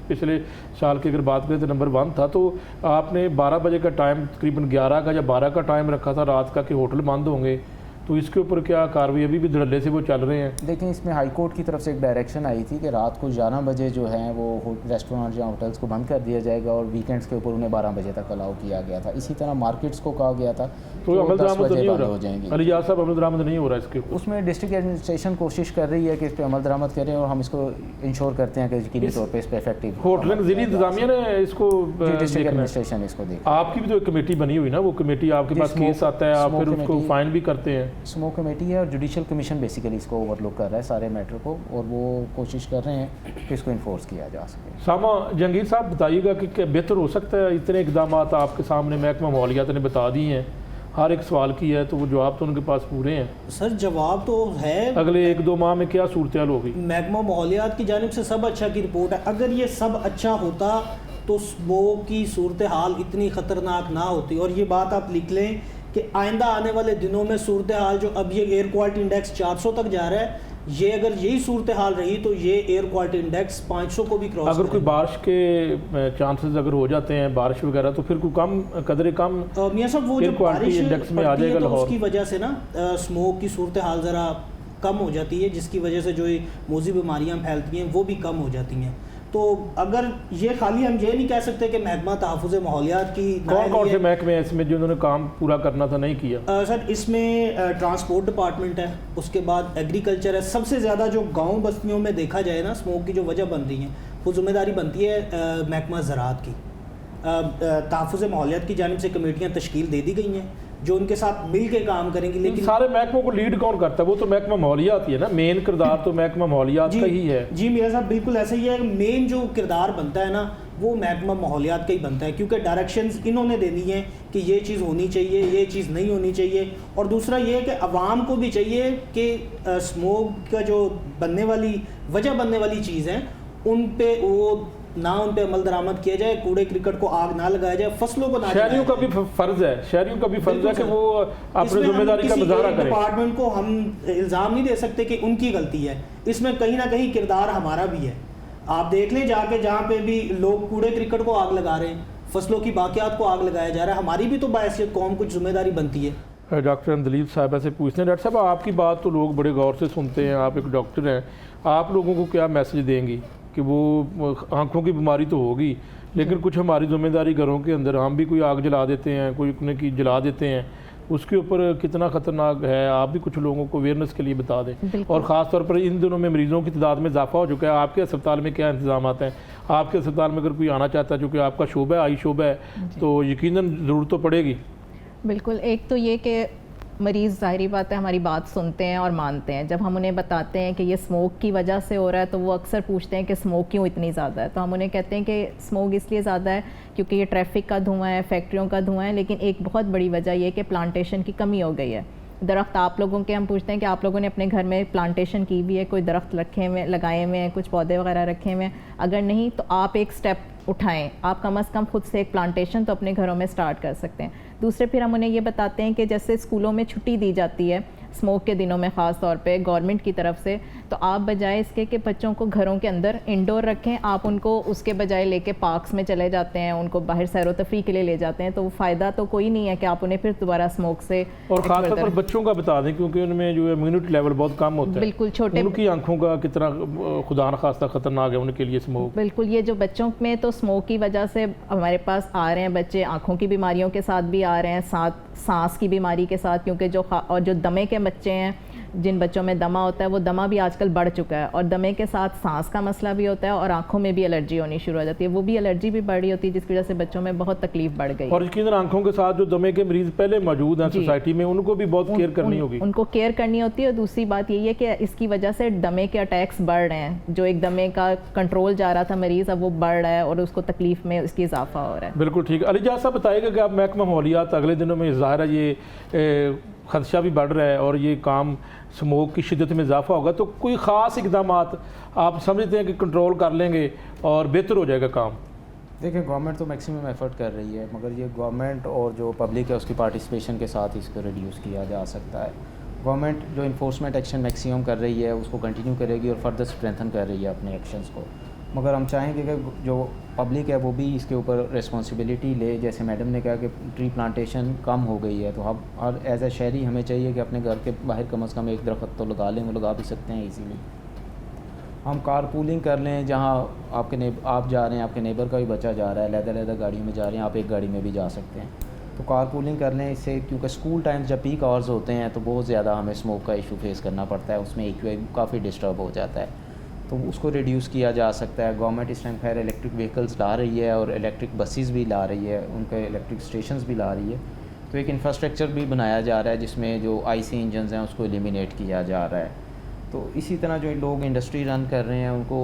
पिछले साल की अगर बात करें तो नंबर 1 था, तो आपने 12 बजे का टाइम, तकरीबन 11 का या 12 का टाइम रखा था रात का कि होटल बंद होंगे, तो इसके ऊपर क्या कार्रवाई? अभी भी धड़ल्ले से वो चल रहे हैं? देखिए, इसमें हाई कोर्ट की तरफ से एक डायरेक्शन आई थी कि रात को 11 बजे जो है वो रेस्टोरेंट या होटल्स को बंद कर दिया जाएगा, और वीकेंड्स के ऊपर उन्हें 12 बजे तक अलाउ किया गया था। इसी तरह मार्केट्स को कहा गया था तो अमल दरामद नहीं हो हो रहा? जाएंगी। अलियाज साहब, अमल दरामद नहीं हो रहा इसके ऊपर? उसमें डिस्ट्रिक्ट एडमिनिस्ट्रेशन कोशिश कर रही है कि इस पर अमल दरामद करें, और हम इसको इंश्योर करते हैं कि यकीनी तौर पर इस पर इफेक्टिव होटल ज़िली इंतजामिया ने इसको डिस्ट्रिक्ट एडमिनिस्ट्रेशन इसको देख। आपकी भी तो एक कमेटी बनी हुई ना, वो कमेटी आपके पास केस आता है, आप फिर उसको फाइन भी करते हैं? स्मोक कमेटी है और जुडिशल कमीशन बेसिकली इसको ओवरलुक कर रहा है सारे मैटर को, और वो कोशिश कर रहे हैं कि इसको इन्फोर्स किया जा सके। सामा जहांगीर साहब बताइएगा कि क्या बेहतर हो सकता है? इतने इकदाम आपके सामने महकमा माहौलियात ने बता दिए हैं, हर एक सवाल की है, तो वो जवाब तो उनके पास पूरे हैं। सर जवाब तो है, अगले 1-2 माह में क्या सूरत हाल होगी? महकमा माहौलियात की जानिब से सब अच्छा की रिपोर्ट है। अगर ये सब अच्छा होता तो स्मोक की सूरत हाल इतनी ख़तरनाक ना होती। और ये बात आप लिख लें कि आइंदा आने वाले दिनों में सूरत हाल जो अब ये एयर क्वालिटी इंडेक्स 400 तक जा रहा है, ये अगर यही सूरत हाल रही तो ये एयर क्वालिटी इंडेक्स 500 को भी क्रॉस अगर कोई बारिश के चांसेस अगर हो जाते हैं, बारिश वगैरह, तो फिर कोई कम कदरे कम मियाँ साहब वो एयर जो क्वालिटी बारिश इंडेक्स में आ पड़ती है जाएगा तो लाहौर। उसकी वजह से ना स्मोक की सूरत हाल ज़रा कम हो जाती है, जिसकी वजह से जो ये मौजी बीमारियाँ फैलती हैं वो भी कम हो जाती हैं। तो अगर ये खाली हम ये नहीं कह सकते कि महकमा तहफ़्फ़ुज़ माहौलियात की कौन से महकमे हैं इसमें जिन्होंने काम पूरा करना था नहीं किया? सर इसमें ट्रांसपोर्ट डिपार्टमेंट है, उसके बाद एग्रीकल्चर है। सबसे ज़्यादा जो गांव बस्तियों में देखा जाए ना स्मोक की जो वजह बन रही है, वो जिम्मेदारी बनती है महकमा ज़राअत की। तहफ़्फ़ुज़ माहौलियात की जानिब से कमेटियाँ तश्कील दे दी गई हैं जो उनके साथ मिल के काम करेंगी। लेकिन सारे महकमों को लीड कौन करता है? वो तो महकमा माहौलियात ही है ना, मेन किरदार तो महकमा माहौलियात का ही है। जी मियाँ साहब बिल्कुल ऐसा ही है। मेन जो किरदार बनता है ना वो महकमा माहौलियात का ही बनता है, क्योंकि डायरेक्शंस इन्होंने देनी है कि ये चीज़ होनी चाहिए, ये चीज़ नहीं होनी चाहिए। और दूसरा ये है कि आवाम को भी चाहिए कि स्मोक का जो बनने वाली वजह बनने वाली चीज़ है उन पे वो ना उन पे अमल दरामद किया जाए, कूड़े क्रिकेट को आग ना लगाया जाए, फसलों को ना शहरियों का भी फर्ज है, शहरियों का भी फर्ज है कि वो अपनी जिम्मेदारी का मुजाहरा करें। डिपार्टमेंट को हम इल्ज़ाम नहीं दे सकते कि उनकी गलती है, इसमें कहीं ना कहीं किरदार हमारा भी है। आप देख लें जाके जहाँ पे भी लोग कूड़े क्रिकेट को आग लगा रहे हैं, फसलों की बाकियात को आग लगाया जा रहा है, हमारी भी तो बाहैसियत कौम कुछ जिम्मेदारी बनती है। डॉक्टर अंदलीब साहबा से पूछते हैं, डॉक्टर साहब आपकी बात तो लोग बड़े गौर से सुनते हैं, आप एक डॉक्टर हैं, आप लोगों को क्या मैसेज देंगी कि वो आंखों की बीमारी तो होगी लेकिन कुछ हमारी जिम्मेदारी घरों के अंदर, हम भी कोई आग जला देते हैं, कोई की जला देते हैं, उसके ऊपर कितना ख़तरनाक है, आप भी कुछ लोगों को अवेयरनेस के लिए बता दें। और ख़ास तौर पर इन दिनों में मरीज़ों की तादाद में इजाफा हो चुका है, आपके अस्पताल में क्या इंतजाम हैं? आपके अस्पताल में अगर कोई आना चाहता है, चूँकि आपका शोबा है, आई शोबा है, तो यकीनन ज़रूरत तो पड़ेगी। बिल्कुल, एक तो ये कि मरीज़ ज़ाहिरी बात है हमारी बात सुनते हैं और मानते हैं। जब हम उन्हें बताते हैं कि ये स्मोक की वजह से हो रहा है तो वो अक्सर पूछते हैं कि स्मोक क्यों इतनी ज़्यादा है। तो हम उन्हें कहते हैं कि स्मोक इसलिए ज़्यादा है क्योंकि ये ट्रैफिक का धुआं है, फैक्ट्रियों का धुआं है, लेकिन एक बहुत बड़ी वजह ये है कि प्लांटेशन की कमी हो गई है। दरख्त आप लोगों के हम पूछते हैं कि आप लोगों ने अपने घर में प्लांटेशन की भी है, कोई दरख्त रखे हुए लगाए हुए हैं, कुछ पौधे वगैरह रखे हुए हैं? अगर नहीं तो आप एक स्टेप उठाएं, आप कम से कम खुद से एक प्लांटेशन तो अपने घरों में स्टार्ट कर सकते हैं। दूसरे फिर हम उन्हें ये बताते हैं कि जैसे स्कूलों में छुट्टी दी जाती है स्मोक के दिनों में ख़ास तौर पे गवर्नमेंट की तरफ से, तो आप बजाय इसके कि बच्चों को घरों के अंदर इंडोर रखें, आप उनको उसके बजाय लेके पार्क्स में चले जाते हैं, उनको बाहर सैरो तफरी के लिए ले जाते हैं, तो वो फ़ायदा तो कोई नहीं है कि आप उन्हें फिर दोबारा स्मोक से। और ख़ास तौर पर बच्चों का बता दें क्योंकि उनमें जो है इम्यूनिटी लेवल बहुत कम होता है। बिल्कुल, छोटे उनकी आंखों का कितना खुदा न खास्ता ख़तरनाक है उनके लिए स्मोक। बिल्कुल, ये जो बच्चों में तो स्मोक की वजह से हमारे पास आ रहे हैं बच्चे आँखों की बीमारियों के साथ भी आ रहे हैं, साथ सांस की बीमारी के साथ, क्योंकि जो दमे के बच्चे हैं, जिन बच्चों में दमा होता है वो दमा भी आजकल बढ़ चुका है, और दमे के साथ सांस का मसला भी होता है और आंखों में भी एलर्जी होनी शुरू हो जाती है, वो भी एलर्जी भी बढ़ रही होती है जिसकी वजह से बच्चों में बहुत तकलीफ बढ़ गई। और यकीनन आंखों के साथ जो दमे के मरीज पहले मौजूद हैं सोसाइटी में, उनको भी बहुत केयर करनी होगी। उनको केयर करनी होती है। और दूसरी बात यही है कि इसकी वजह से दमे के अटैक्स बढ़ रहे हैं, जो एक दमे का कंट्रोल जा रहा था मरीज़ अब वो बढ़ रहा है और उसको तकलीफ में इसकी इजाफा हो रहा है। बिल्कुल ठीक। अलीजाज साहब बताइएगा कि आप महकमा माहौलियात अगले दिनों में ज़ाहिर है ये खदशा भी बढ़ रहा है और ये काम स्मोक की शिद्दत में इजाफा होगा, तो कोई ख़ास इकदाम आप समझते हैं कि कंट्रोल कर लेंगे और बेहतर हो जाएगा काम? देखिए, गवर्नमेंट तो मैक्सिमम एफर्ट कर रही है, मगर ये गवर्नमेंट और जो पब्लिक है उसकी पार्टिसिपेशन के साथ इसको रिड्यूस किया जा सकता है। गवर्नमेंट जो इन्फोर्समेंट एक्शन मैक्सिमम कर रही है उसको कंटिन्यू करेगी और फर्दर स्ट्रेंथन कर रही है अपने एक्शंस को, मगर हम चाहेंगे कि जो पब्लिक है वो भी इसके ऊपर रिस्पॉन्सिबिलिटी ले। जैसे मैडम ने कहा कि ट्री प्लांटेशन कम हो गई है, तो हम और एज ए शहरी हमें चाहिए कि अपने घर के बाहर कम से कम एक दरख्त तो लगा लें, वो लगा भी सकते हैं इजीली। हम कार पूलिंग कर लें, जहाँ आप जा रहे हैं, आपके नेबर का भी बच्चा जा रहा है, लहदा गाड़ियों में जा रहे हैं, आप एक गाड़ी में भी जा सकते हैं, तो कार पूलिंग कर लें इससे, क्योंकि स्कूल टाइम्स जब पीक आवर्स होते हैं तो बहुत ज़्यादा हमें स्मोक का इशू फेस करना पड़ता है, उसमें EQI काफ़ी डिस्टर्ब हो जाता है, तो उसको रिड्यूस किया जा सकता है। गवर्नमेंट इस टाइम खैर इलेक्ट्रिक व्हीकल्स ला रही है और इलेक्ट्रिक बसेस भी ला रही है, उनके इलेक्ट्रिक स्टेशंस भी ला रही है, तो एक इंफ्रास्ट्रक्चर भी बनाया जा रहा है जिसमें जो आईसी इंजन्स हैं उसको एलिमिनेट किया जा रहा है। तो इसी तरह जो लोग इंडस्ट्री रन कर रहे हैं उनको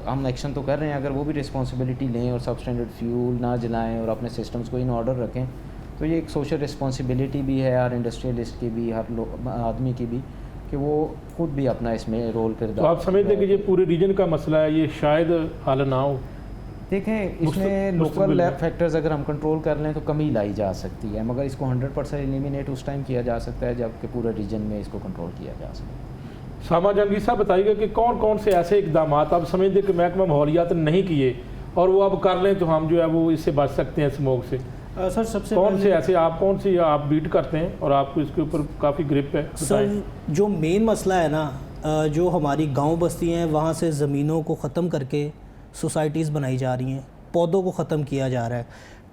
हम एक्शन तो कर रहे हैं, अगर वो भी रिस्पॉन्सिबिलिटी लें और सबस्टैंडर्ड फ्यूल ना जलाएं और अपने सिस्टम्स को इन ऑर्डर रखें, तो ये एक सोशल रिस्पॉन्सिबिलिटी भी है हर इंडस्ट्रियलिस्ट की भी, हर आदमी की भी, कि वो खुद भी अपना इसमें रोल किरदार। तो आप समझते हैं कि ये पूरे रीजन का मसला है, ये शायद हल ना हो? देखें, इसमें लोकल फैक्टर्स अगर हम कंट्रोल कर लें तो कमी लाई जा सकती है, मगर इसको 100% एलिमिनेट उस टाइम किया जा सकता है जबकि पूरे रीजन में इसको कंट्रोल किया जा सकता है। सामा जहांगीर साहब बताइएगा कि कौन कौन से ऐसे इकदाम आप समझते कि महकमा माहौलियात ने नहीं किए और वो अब कर लें तो हम जो है वो इससे बच सकते हैं स्मोक से? सर सबसे कौन से ऐसे कौन सी आप बीट करते हैं और आपको इसके ऊपर काफ़ी ग्रिप है? सर जो मेन मसला है ना, जो हमारी गांव बस्ती हैं वहाँ से ज़मीनों को ख़त्म करके सोसाइटीज़ बनाई जा रही हैं, पौधों को ख़त्म किया जा रहा है।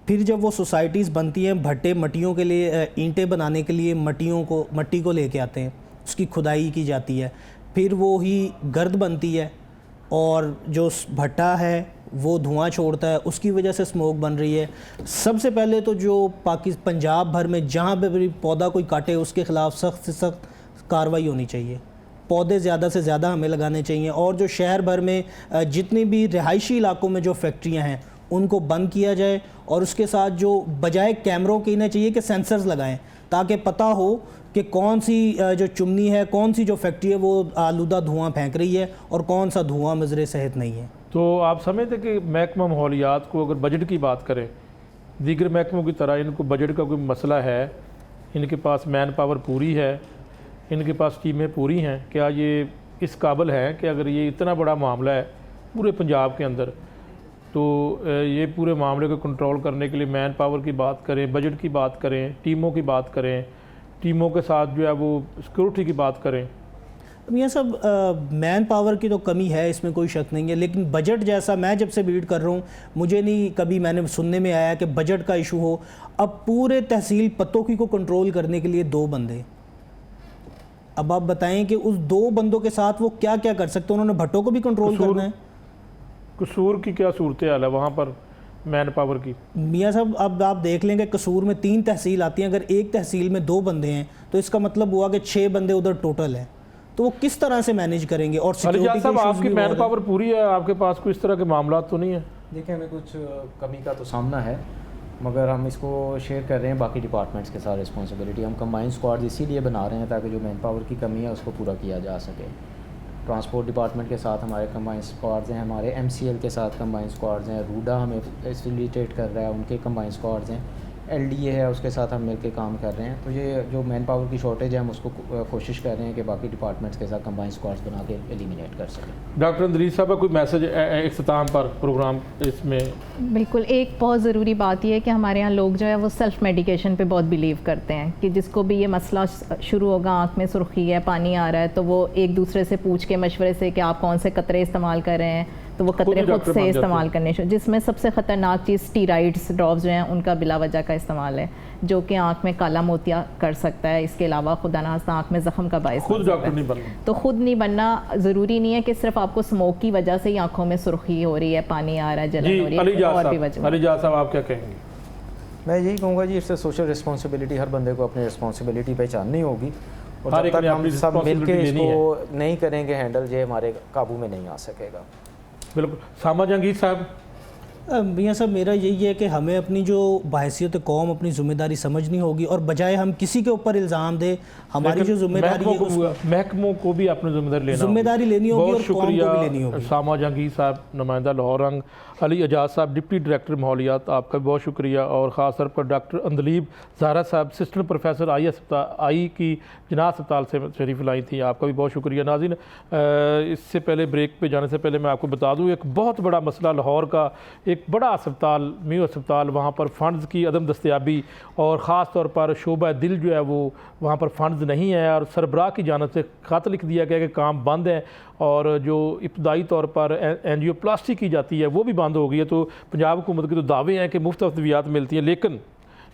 फिर जब वो सोसाइटीज़ बनती हैं, भट्टे मट्टियों के लिए, ईंटें बनाने के लिए मट्टी को लेके आते हैं, उसकी खुदाई की जाती है, फिर वो ही गर्द बनती है और जो भट्टा है वो धुआं छोड़ता है, उसकी वजह से स्मोक बन रही है। सबसे पहले तो जो पंजाब भर में जहाँ पे भी पौधा कोई काटे उसके ख़िलाफ़ सख्त से सख्त कार्रवाई होनी चाहिए। पौधे ज़्यादा से ज़्यादा हमें लगाने चाहिए और जो शहर भर में जितने भी रिहायशी इलाकों में जो फैक्ट्रियाँ हैं उनको बंद किया जाए और उसके साथ जो बजाय कैमरों के इन्हें चाहिए कि सेंसर्स लगाएं ताकि पता हो कि कौन सी जो चिमनी है, कौन सी जो फैक्ट्री है वो आलूदा धुआं फेंक रही है और कौन सा धुआं मुज़र सेहत नहीं है। तो आप समझते कि महकमा माहौलियात को अगर बजट की बात करें, दीगर महकमों की तरह इनको बजट का कोई मसला है? इनके पास मैन पावर पूरी है, इनके पास टीमें पूरी हैं, क्या ये इस काबिल हैं कि अगर ये इतना बड़ा मामला है पूरे पंजाब के अंदर तो ये पूरे मामले को कंट्रोल करने के लिए मैन पावर की बात करें, बजट की बात करें, टीमों की बात करें, टीमों के साथ जो है वो सिक्योरिटी की बात करें? ये सब मैन पावर की तो कमी है, इसमें कोई शक नहीं है, लेकिन बजट जैसा मैं जब से बीट कर रहा हूँ मुझे नहीं कभी मैंने सुनने में आया कि बजट का इशू हो। अब पूरे तहसील पतोकी को कंट्रोल करने के लिए 2 बंदे, अब आप बताएं कि उस 2 बंदों के साथ वो क्या क्या कर सकते हैं? उन्होंने भट्टों को भी कंट्रोल करना है। कसूर की क्या सूरत हाल है वहाँ पर मैन पावर की? मियाँ साहब अब आप देख लेंगे कसूर में 3 तहसील आती हैं, अगर एक तहसील में 2 बंदे हैं तो इसका मतलब हुआ कि 6 बंदे उधर टोटल है, तो वो किस तरह से मैनेज करेंगे? और सिक्योरिटी साहब आपकी मैन पावर पूरी है, आपके पास कोई इस तरह के मामला तो नहीं है? देखिए, हमें कुछ कमी का तो सामना है मगर हम इसको शेयर कर रहे हैं बाकी डिपार्टमेंट्स के साथ रिस्पॉन्सिबिलिटी। हम कंबाइंड स्क्वाड इसीलिए बना रहे हैं ताकि जो मैन पावर की कमी है उसको पूरा किया जा सके। ट्रांसपोर्ट डिपार्टमेंट के साथ हमारे कंबाइंड स्क्वाड्स हैं, हमारे MCL के साथ कंबाइंड स्क्वाड्स हैं, रूडा हमें फैसिलिटेट कर रहा है, उनके कंबाइंड स्क्वाड्स हैं, LDA है उसके साथ हम मिलकर काम कर रहे हैं। तो ये जो मैन पावर की शॉर्टेज है हम उसको कोशिश कर रहे हैं कि बाकी डिपार्टमेंट्स के साथ कंबाइंड स्क्वाड्स बना के एलिमिनेट कर सकें। डॉक्टर अंदरीज साहब का कोई मैसेज इख्तिताम पर प्रोग्राम इसमें? बिल्कुल, एक बहुत ज़रूरी बात यह है कि हमारे यहाँ लोग जो है वो सेल्फ मेडिकेशन पे बहुत बिलीव करते हैं कि जिसको भी ये मसला शुरू होगा, आँख में सुर्खी है, पानी आ रहा है, तो वो एक दूसरे से पूछ के मशवरे से कि आप कौन से कतरे इस्तेमाल कर रहे हैं तो वो कतरे खुद से इस्तेमाल करने, जिसमें सबसे ख़तरनाक चीज़ स्टीराइड्स ड्रॉप्स जो हैं उनका बिला वजह का इस्तेमाल है जो कि आँख में काला मोतिया कर सकता है। इसके अलावा खुदा ना खास्ता आँख में ज़ख्म का बायस खुद डॉक्टर नहीं बनना, तो खुद नहीं बनना ज़रूरी नहीं है कि सिर्फ आपको स्मोक की वजह से ही आँखों में सुर्खी हो रही है, पानी आ रहा है, जलन हो रही है, और भी वजह। अलीजाज साहब आप क्या कहेंगे? मैं यही कहूँगा जी, इससे सोशल रिस्पॉन्सिबिलिटी, हर बंदे को अपनी रिस्पॉन्सिबिलिटी पहचाननी होगी और जब तक हम सब मिलके इसको नहीं करेंगे हैंडल, ये हमारे काबू में नहीं आ सकेगा। बिल्कुल। सामा जहांगीर साहब? मियाँ साहब मेरा यही है कि हमें अपनी जो बहैसियत कौम अपनी ज़िम्मेदारी समझनी होगी और बजाय हम किसी के ऊपर इल्ज़ाम दे, हमारी जो ज़िम्मेदारी है महकमों को भी अपनी ज़िम्मेदारी लेनी होगी और कौम को भी लेनी होगी। सामा जहांगीर साहब, नुमाइंदा लाहौर रंग, अली एजाज साहब डिप्टी डायरेक्टर माहौलियात, आपका भी बहुत शुक्रिया, और ख़ास तौर पर डॉक्टर अंदलीब ज़हरा साहब असिस्टेंट प्रोफेसर आई की जनाज़ अस्पताल से शरीफ लाई थी, आपका भी बहुत शुक्रिया। नाज़रीन, इससे पहले ब्रेक पे जाने से पहले मैं आपको बता दूँ एक बहुत बड़ा मसला लाहौर का, एक बड़ा अस्पताल म्यू अस्पताल, वहाँ पर फ़ंड्स की अदम दस्तयाबी और ख़ास तौर पर शोबा दिल जो है वो वहाँ पर फ़ंड्स नहीं है और सरबराह की जानिब से ख़त लिख दिया गया कि काम बंद है और जो इब्तदाई तौर पर एंजियोप्लास्टी की जाती है वो भी बंद हो गई है। तो पंजाब हुकूमत के तो दावे हैं कि मुफ्त अद्वियात मिलती हैं, लेकिन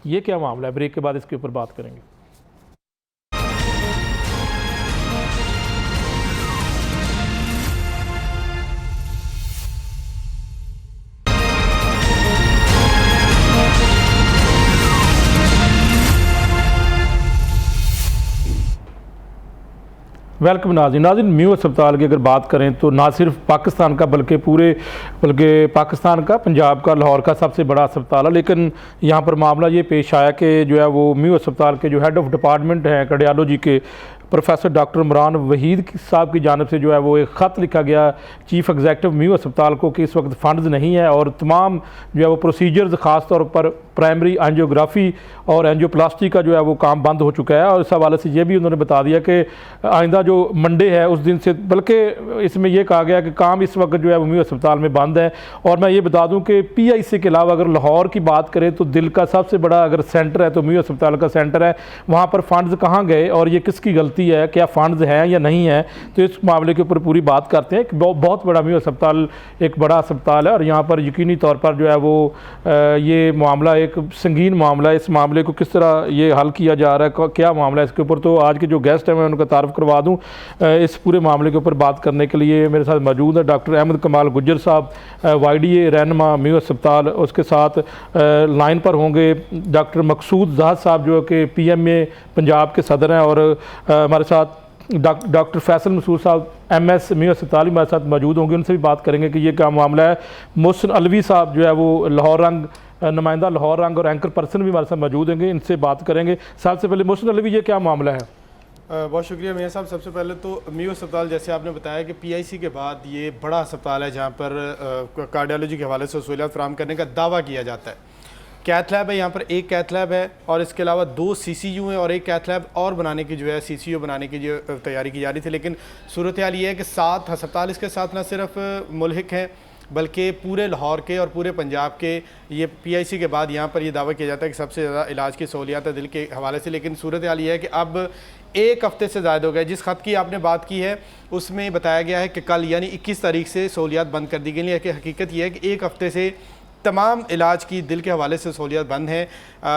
ये क्या मामला है? ब्रेक के बाद इसके ऊपर बात करेंगे। वेलकम नाज़रीन। नाज़रीन, म्यू अस्पताल की अगर बात करें तो ना सिर्फ पाकिस्तान का बल्कि पाकिस्तान का, पंजाब का, लाहौर का सबसे बड़ा अस्पताल है। लेकिन यहाँ पर मामला ये पेश आया कि जो है वो म्यू अस्पताल के जो हेड ऑफ डिपार्टमेंट हैं कार्डियोलॉजी के प्रोफेसर डॉक्टर इमरान वहीद साहब की जानिब से जो है वो एक ख़त लिखा गया चीफ एग्जेक्टिव म्यू अस्पताल को कि इस वक्त फ़ंड्स नहीं है और तमाम जो है वो प्रोसीजर्स ख़ास तौर पर प्राइमरी एंजियोग्राफी और एंजियोप्लास्टी का जो है वो काम बंद हो चुका है। और इस हवाले से ये भी उन्होंने बता दिया कि आइंदा जो मंडे है उस दिन से, बल्कि इसमें यह कहा गया कि काम इस वक्त जो है वो म्यू अस्पताल में बंद है। और मैं ये बता दूं कि PIC के अलावा अगर लाहौर की बात करें तो दिल का सबसे बड़ा अगर सेंटर है तो म्यू अस्पताल का सेंटर है। वहाँ पर फ़ंड्स कहाँ गए और ये किसकी गलती है, क्या फ़ंड्स हैं या नहीं है, तो इस मामले के ऊपर पूरी बात करते हैं। बहुत बड़ा म्यू अस्पताल एक बड़ा अस्पताल है और यहाँ पर यकीनी तौर पर जो है वो ये मामला एक संगीन मामला है। इस मामले को किस तरह ये हल किया जा रहा है, क्या मामला है इसके ऊपर, तो आज के जो गेस्ट हैं मैं उनका तारुफ करवा दूँ। इस पूरे मामले के ऊपर बात करने के लिए मेरे साथ मौजूद है डॉक्टर अहमद कमाल गुज्जर साहब, YDA रहनुमा म्यू अस्पताल। उसके साथ लाइन पर होंगे डॉक्टर मकसूद जहाद साहब जो कि PMA पंजाब के सदर हैं, और हमारे साथ डॉक्टर फैसल मसूद साहब MS म्यू अस्पताल हमारे साथ मौजूद होंगे। उनसे भी बात करेंगे कि ये क्या मामला है। मोहसिन अलवी साहब जो है वो लाहौर रंग नुमाइंदा लाहौर रंग और एंकर पर्सन भी हमारे साथ मौजूद होंगे, इनसे बात करेंगे। सबसे पहले मोहसिन अलवी, ये क्या मामला है? बहुत शुक्रिया मियां साहब। सबसे पहले तो म्यू अस्पताल, जैसे आपने बताया कि PIC के बाद ये बड़ा अस्पताल है जहाँ पर कार्डियोलॉजी के हवाले से सहूलियत फराहम करने का दावा किया जाता है। कैथ लैब है, यहाँ पर एक कैथ लैब है और इसके अलावा 2 CCU हैं और एक कैथ लैब और बनाने की जो है CCU बनाने की जो तैयारी की जा रही थी। लेकिन सूरत हाल ये है कि 7 अस्पताल इसके साथ न सिर्फ मुल्हिक हैं बल्कि पूरे लाहौर के और पूरे पंजाब के, ये PIC के बाद यहाँ पर ये दावा किया जाता है कि सबसे ज़्यादा इलाज की सहूलियत है दिल के हवाले से। लेकिन सूरत हाल ये है कि अब 1 हफ़्ते से ज़्यादा हो गया। जिस खत की आपने बात की है उसमें बताया गया है कि कल यानी 21 तारीख से सहूलियत बंद कर दी गई है। कि हकीकत यह है कि 1 हफ़्ते से तमाम इलाज की दिल के हवाले से सहूलियत बंद है।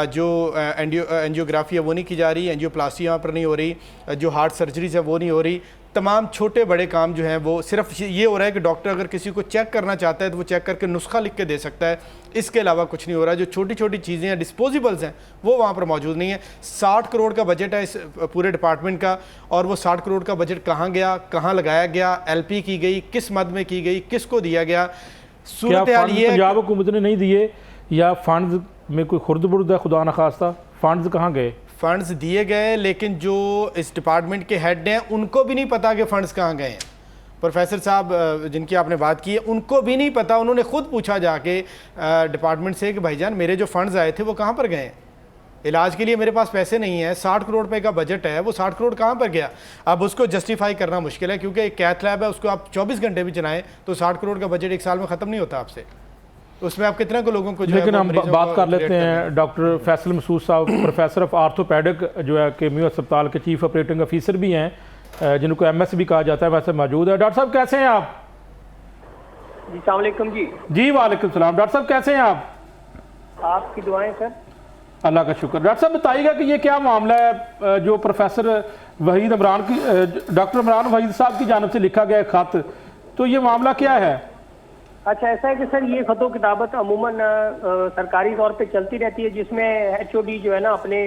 जो एंजियोग्राफी है वो नहीं की जा रही, एंजियोप्लास्टी यहाँ पर नहीं हो रही, जो हार्ट सर्जरीज है वो नहीं हो रही। तमाम छोटे बड़े काम जो हैं वो सिर्फ ये हो रहा है कि डॉक्टर अगर किसी को चेक करना चाहता है तो वो चेक करके नुस्खा लिख के दे सकता है, इसके अलावा कुछ नहीं हो रहा। जो छोटी छोटी चीज़ें हैं, डिस्पोजेबल्स हैं, वो वहाँ पर मौजूद नहीं है। 60 करोड़ का बजट है इस पूरे डिपार्टमेंट का, और वो 60 करोड़ का बजट कहाँ गया, कहाँ लगाया गया, LP की गई, किस मद में की गई, किसको दिया गया। सूरत हाल ये पंजाब हुकूमत ने नहीं दिए या फंड्स में कोई खुर्द बुर्द है, खुदा न खास्ता फंड्स कहाँ गए? फ़ंड्स दिए गए, लेकिन जो इस डिपार्टमेंट के हेड हैं उनको भी नहीं पता कि फ़ंड्स कहाँ गए हैं। प्रोफेसर साहब जिनकी आपने बात की है उनको भी नहीं पता। उन्होंने ख़ुद पूछा जाके डिपार्टमेंट से कि भाईजान मेरे जो फ़ंड्स आए थे वो कहाँ पर गए हैं, इलाज के लिए मेरे पास पैसे नहीं है, 60 करोड़ रुपए का बजट है, वो 60 करोड़ कहाँ पर गया। अब उसको जस्टिफाई करना मुश्किल है क्योंकि एक कैथ लैब है, उसको आप 24 घंटे भी चलाएं तो 60 करोड़ का बजट 1 साल में ख़त्म नहीं होता आपसे। उसमें आप कितना को लोगों को जो लेकिन हम बात कर लेते हैं डॉक्टर फैसल मसूद साहब, प्रोफेसर ऑफ आर्थोपेडिक जो है कि म्यू अस्पताल के चीफ ऑपरेटिंग ऑफिसर भी हैं, जिनको MS भी कहा जाता है, वैसे मौजूद है। डॉक्टर साहब कैसे हैं आप? जी अस्सलाम वालेकुम। जी वालेकुम सलाम। डॉक्टर साहब कैसे हैं आप? आपकी दुआएं सर। अल्लाह का शुक्र। डॉक्टर साहब बताइएगा कि ये क्या मामला है जो प्रोफेसर डॉक्टर इमरान वहीद साहब की जानिब से लिखा गया खत, तो ये मामला क्या है? अच्छा, ऐसा है कि सर ये खतो किताबत अमूमन सरकारी तौर पे चलती रहती है, जिसमें HOD जो है ना अपने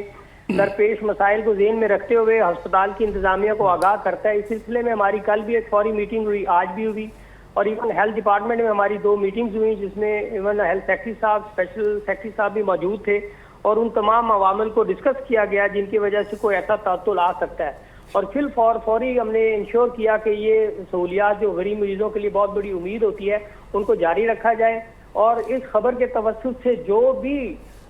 दरपेश मसाइल को ज़हन में रखते हुए अस्पताल की इंतजामिया को आगाह करता है। इस सिलसिले में हमारी कल भी एक फौरी मीटिंग हुई, आज भी हुई, और इवन हेल्थ डिपार्टमेंट में हमारी 2 मीटिंग्स हुई जिसमें इवन हेल्थ सेक्रेटरी साहब, स्पेशल सेक्रेटरी साहब भी मौजूद थे, और उन तमाम अवामिल को डिस्कस किया गया जिनकी वजह से कोई ऐसा तातुल आ सकता है। और फिर फौरी हमने इंश्योर किया कि ये सहूलियात जो गरीब मरीजों के लिए बहुत बड़ी उम्मीद होती है उनको जारी रखा जाए, और इस खबर के तवस्सुत से जो भी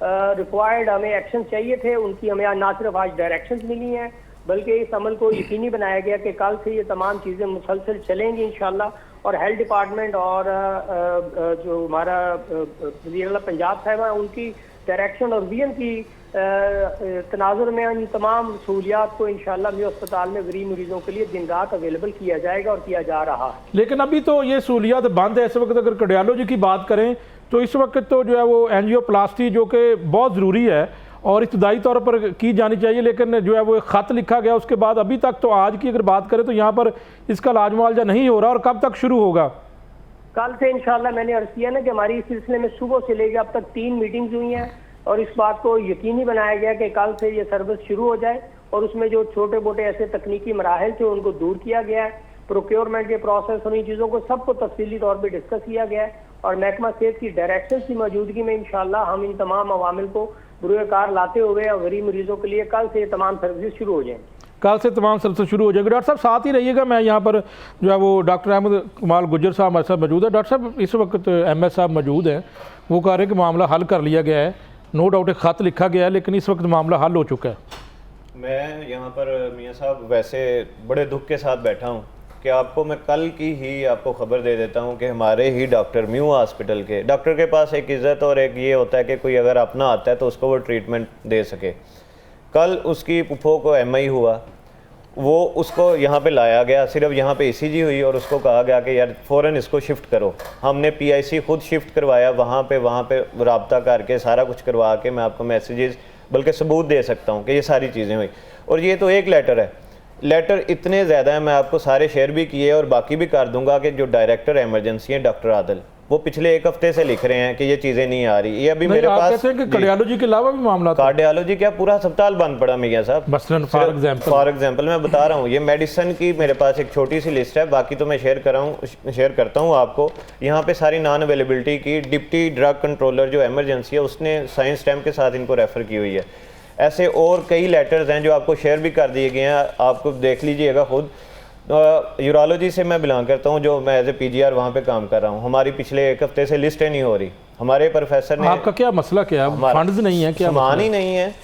रिक्वायर्ड हमें एक्शन चाहिए थे उनकी हमें ना सिर्फ आज डायरेक्शंस मिली हैं बल्कि इस अमल को यकीनी बनाया गया कि कल से ये तमाम चीज़ें मुसलसल चलेंगी इंशाल्लाह। और हेल्थ डिपार्टमेंट और जो हमारा वज़ीर आला पंजाब साहब है उनकी डायरेक्शन और विजन की तनाजुर में इन तमाम सहूलियात को इंशाल्लाह म्यू अस्पताल में गरीब मरीजों के लिए दिन रात अवेलेबल किया जाएगा और किया जा रहा है। लेकिन अभी तो ये सहूलियात बंद है इस वक्त। अगर कार्डियोलॉजी की बात करें तो इस वक्त तो जो है वो एंजियोप्लास्टी जो कि बहुत ज़रूरी है और इब्तदाई तौर पर की जानी चाहिए, लेकिन जो है वो एक ख़त लिखा गया उसके बाद अभी तक, तो आज की अगर बात करें तो यहाँ पर इसका इलाज मुआवजा नहीं हो रहा। और कब तक शुरू होगा? कल से इंशाल्लाह। मैंने अर्ज किया ना कि हमारी इस सिलसिले में सुबह से लेकर अब तक 3 मीटिंग्स हुई हैं और इस बात को यकीनी बनाया गया कि कल से ये सर्विस शुरू हो जाए और उसमें जो छोटे मोटे ऐसे तकनीकी मराहल थे उनको दूर किया गया है। प्रोक्योरमेंट के प्रोसेस और इन चीज़ों को सबको तफसीली तौर पर डिस्कस किया गया है और महकमा सेहत की डायरेक्शन की मौजूदगी में इंशाल्लाह हम इन तमाम अवामिल को बुरुए कार लाते हुए और गरीब मरीजों के लिए कल से ये तमाम सर्विस शुरू हो जाएंगी। कल से तमाम सर्विस शुरू हो जाएगी। डॉक्टर साहब साथ ही रहिएगा, मैं यहाँ पर जो है वो डॉक्टर अहमद कमाल गुज्जर साहब हमारे साथ मौजूद है। डॉक्टर साहब इस वक्त MS साहब मौजूद हैं, वो कह रहे हैं कि मामला हल कर लिया गया है, नो डाउट एक ख़त लिखा गया है, लेकिन इस वक्त मामला हल हो चुका है। मैं यहाँ पर मियाँ साहब वैसे बड़े दुख के साथ बैठा हूँ कि आपको मैं कल की ही आपको ख़बर दे देता हूँ कि हमारे ही डॉक्टर म्यू हॉस्पिटल के डॉक्टर के पास एक इज़्ज़त और एक ये होता है कि कोई अगर अपना आता है तो उसको वो ट्रीटमेंट दे सके। कल उसकी पुप्पो को MI हुआ, वो उसको यहाँ पे लाया गया, सिर्फ यहाँ पे ECG हुई और उसको कहा गया कि यार फ़ौरन इसको शिफ्ट करो। हमने PIC खुद शिफ्ट करवाया, वहाँ पे रब्ता करके सारा कुछ करवा के मैं आपको मैसेजेस बल्कि सबूत दे सकता हूँ कि ये सारी चीज़ें हुई। और ये तो एक लेटर है, लेटर इतने ज़्यादा हैं, मैं आपको सारे शेयर भी किए और बाकी भी कर दूंगा कि जो डायरेक्टर एमरजेंसी हैं डॉक्टर आदिल, वो पिछले एक हफ्ते से लिख रहे हैं कि ये चीज़ें नहीं आ रही। ये अभी मेरे पास कहते हैं कि कार्डियोलॉजी के अलावा भी मामला था। कार्डियोलॉजी क्या पूरा अस्पताल बंद पड़ा मियाँ साहब। मसलन फॉर एग्जांपल मैं बता रहा हूँ, ये मेडिसिन की मेरे पास एक छोटी सी लिस्ट है, बाकी तो मैं शेयर करता हूँ आपको। यहाँ पे सारी नॉन अवेलेबिलिटी की डिप्टी ड्रग कंट्रोलर जो एमरजेंसी है उसने साइंस स्टैम्प के साथ इनको रेफ़र की हुई है। ऐसे और कई लेटर्स हैं जो आपको शेयर भी कर दिए गए हैं, आपको देख लीजिएगा खुद। यूरोलॉजी से मैं बिलोंग करता हूँ, जो मैं एज ए PGR वहाँ पे काम कर रहा हूँ। हमारी पिछले एक हफ्ते से लिस्टें नहीं हो रही। हमारे प्रोफेसर ने, आपका क्या मसला क्या है? फंड्स नहीं है क्या? सामान ही नहीं है।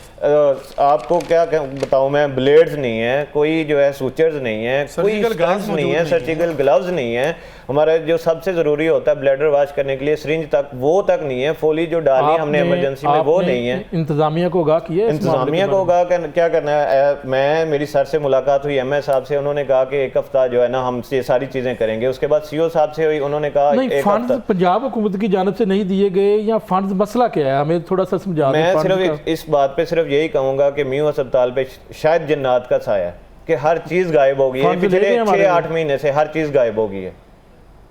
आपको क्या बताऊं मैं, ब्लेड्स नहीं है, कोई जो है सूचर्स नहीं है, कोई ग्लव्स नहीं है, सर्जिकल ग्लव्स नहीं है। हमारा जो सबसे ज़रूरी होता है ब्लडर वॉश करने के लिए सिरिंज तक, वो तक नहीं है। फोली जो डाली हमने इमरजेंसी में वो नहीं है। इंतजामिया को आगाह किया? इंतजामिया को आगाह क्या करना है? मैं मेरी सर से मुलाकात हुई MS साहब से, उन्होंने कहा कि एक हफ्ता जो है ना हम ये सारी चीज़ें करेंगे। उसके बाद CO साहब से हुई, उन्होंने कहा फंड्स पंजाब हुकूमत की जानिब से नहीं दिए गए या फंड्स मसला क्या है, हमें थोड़ा सा समझा। मैं सिर्फ इस बात पे सिर्फ यही कहूँगा कि म्यू अस्पताल पे शायद जन्नत का साया है कि हर चीज़ गायब हो गई है। पिछले 6-8 महीने से हर चीज़ गायब हो गई है।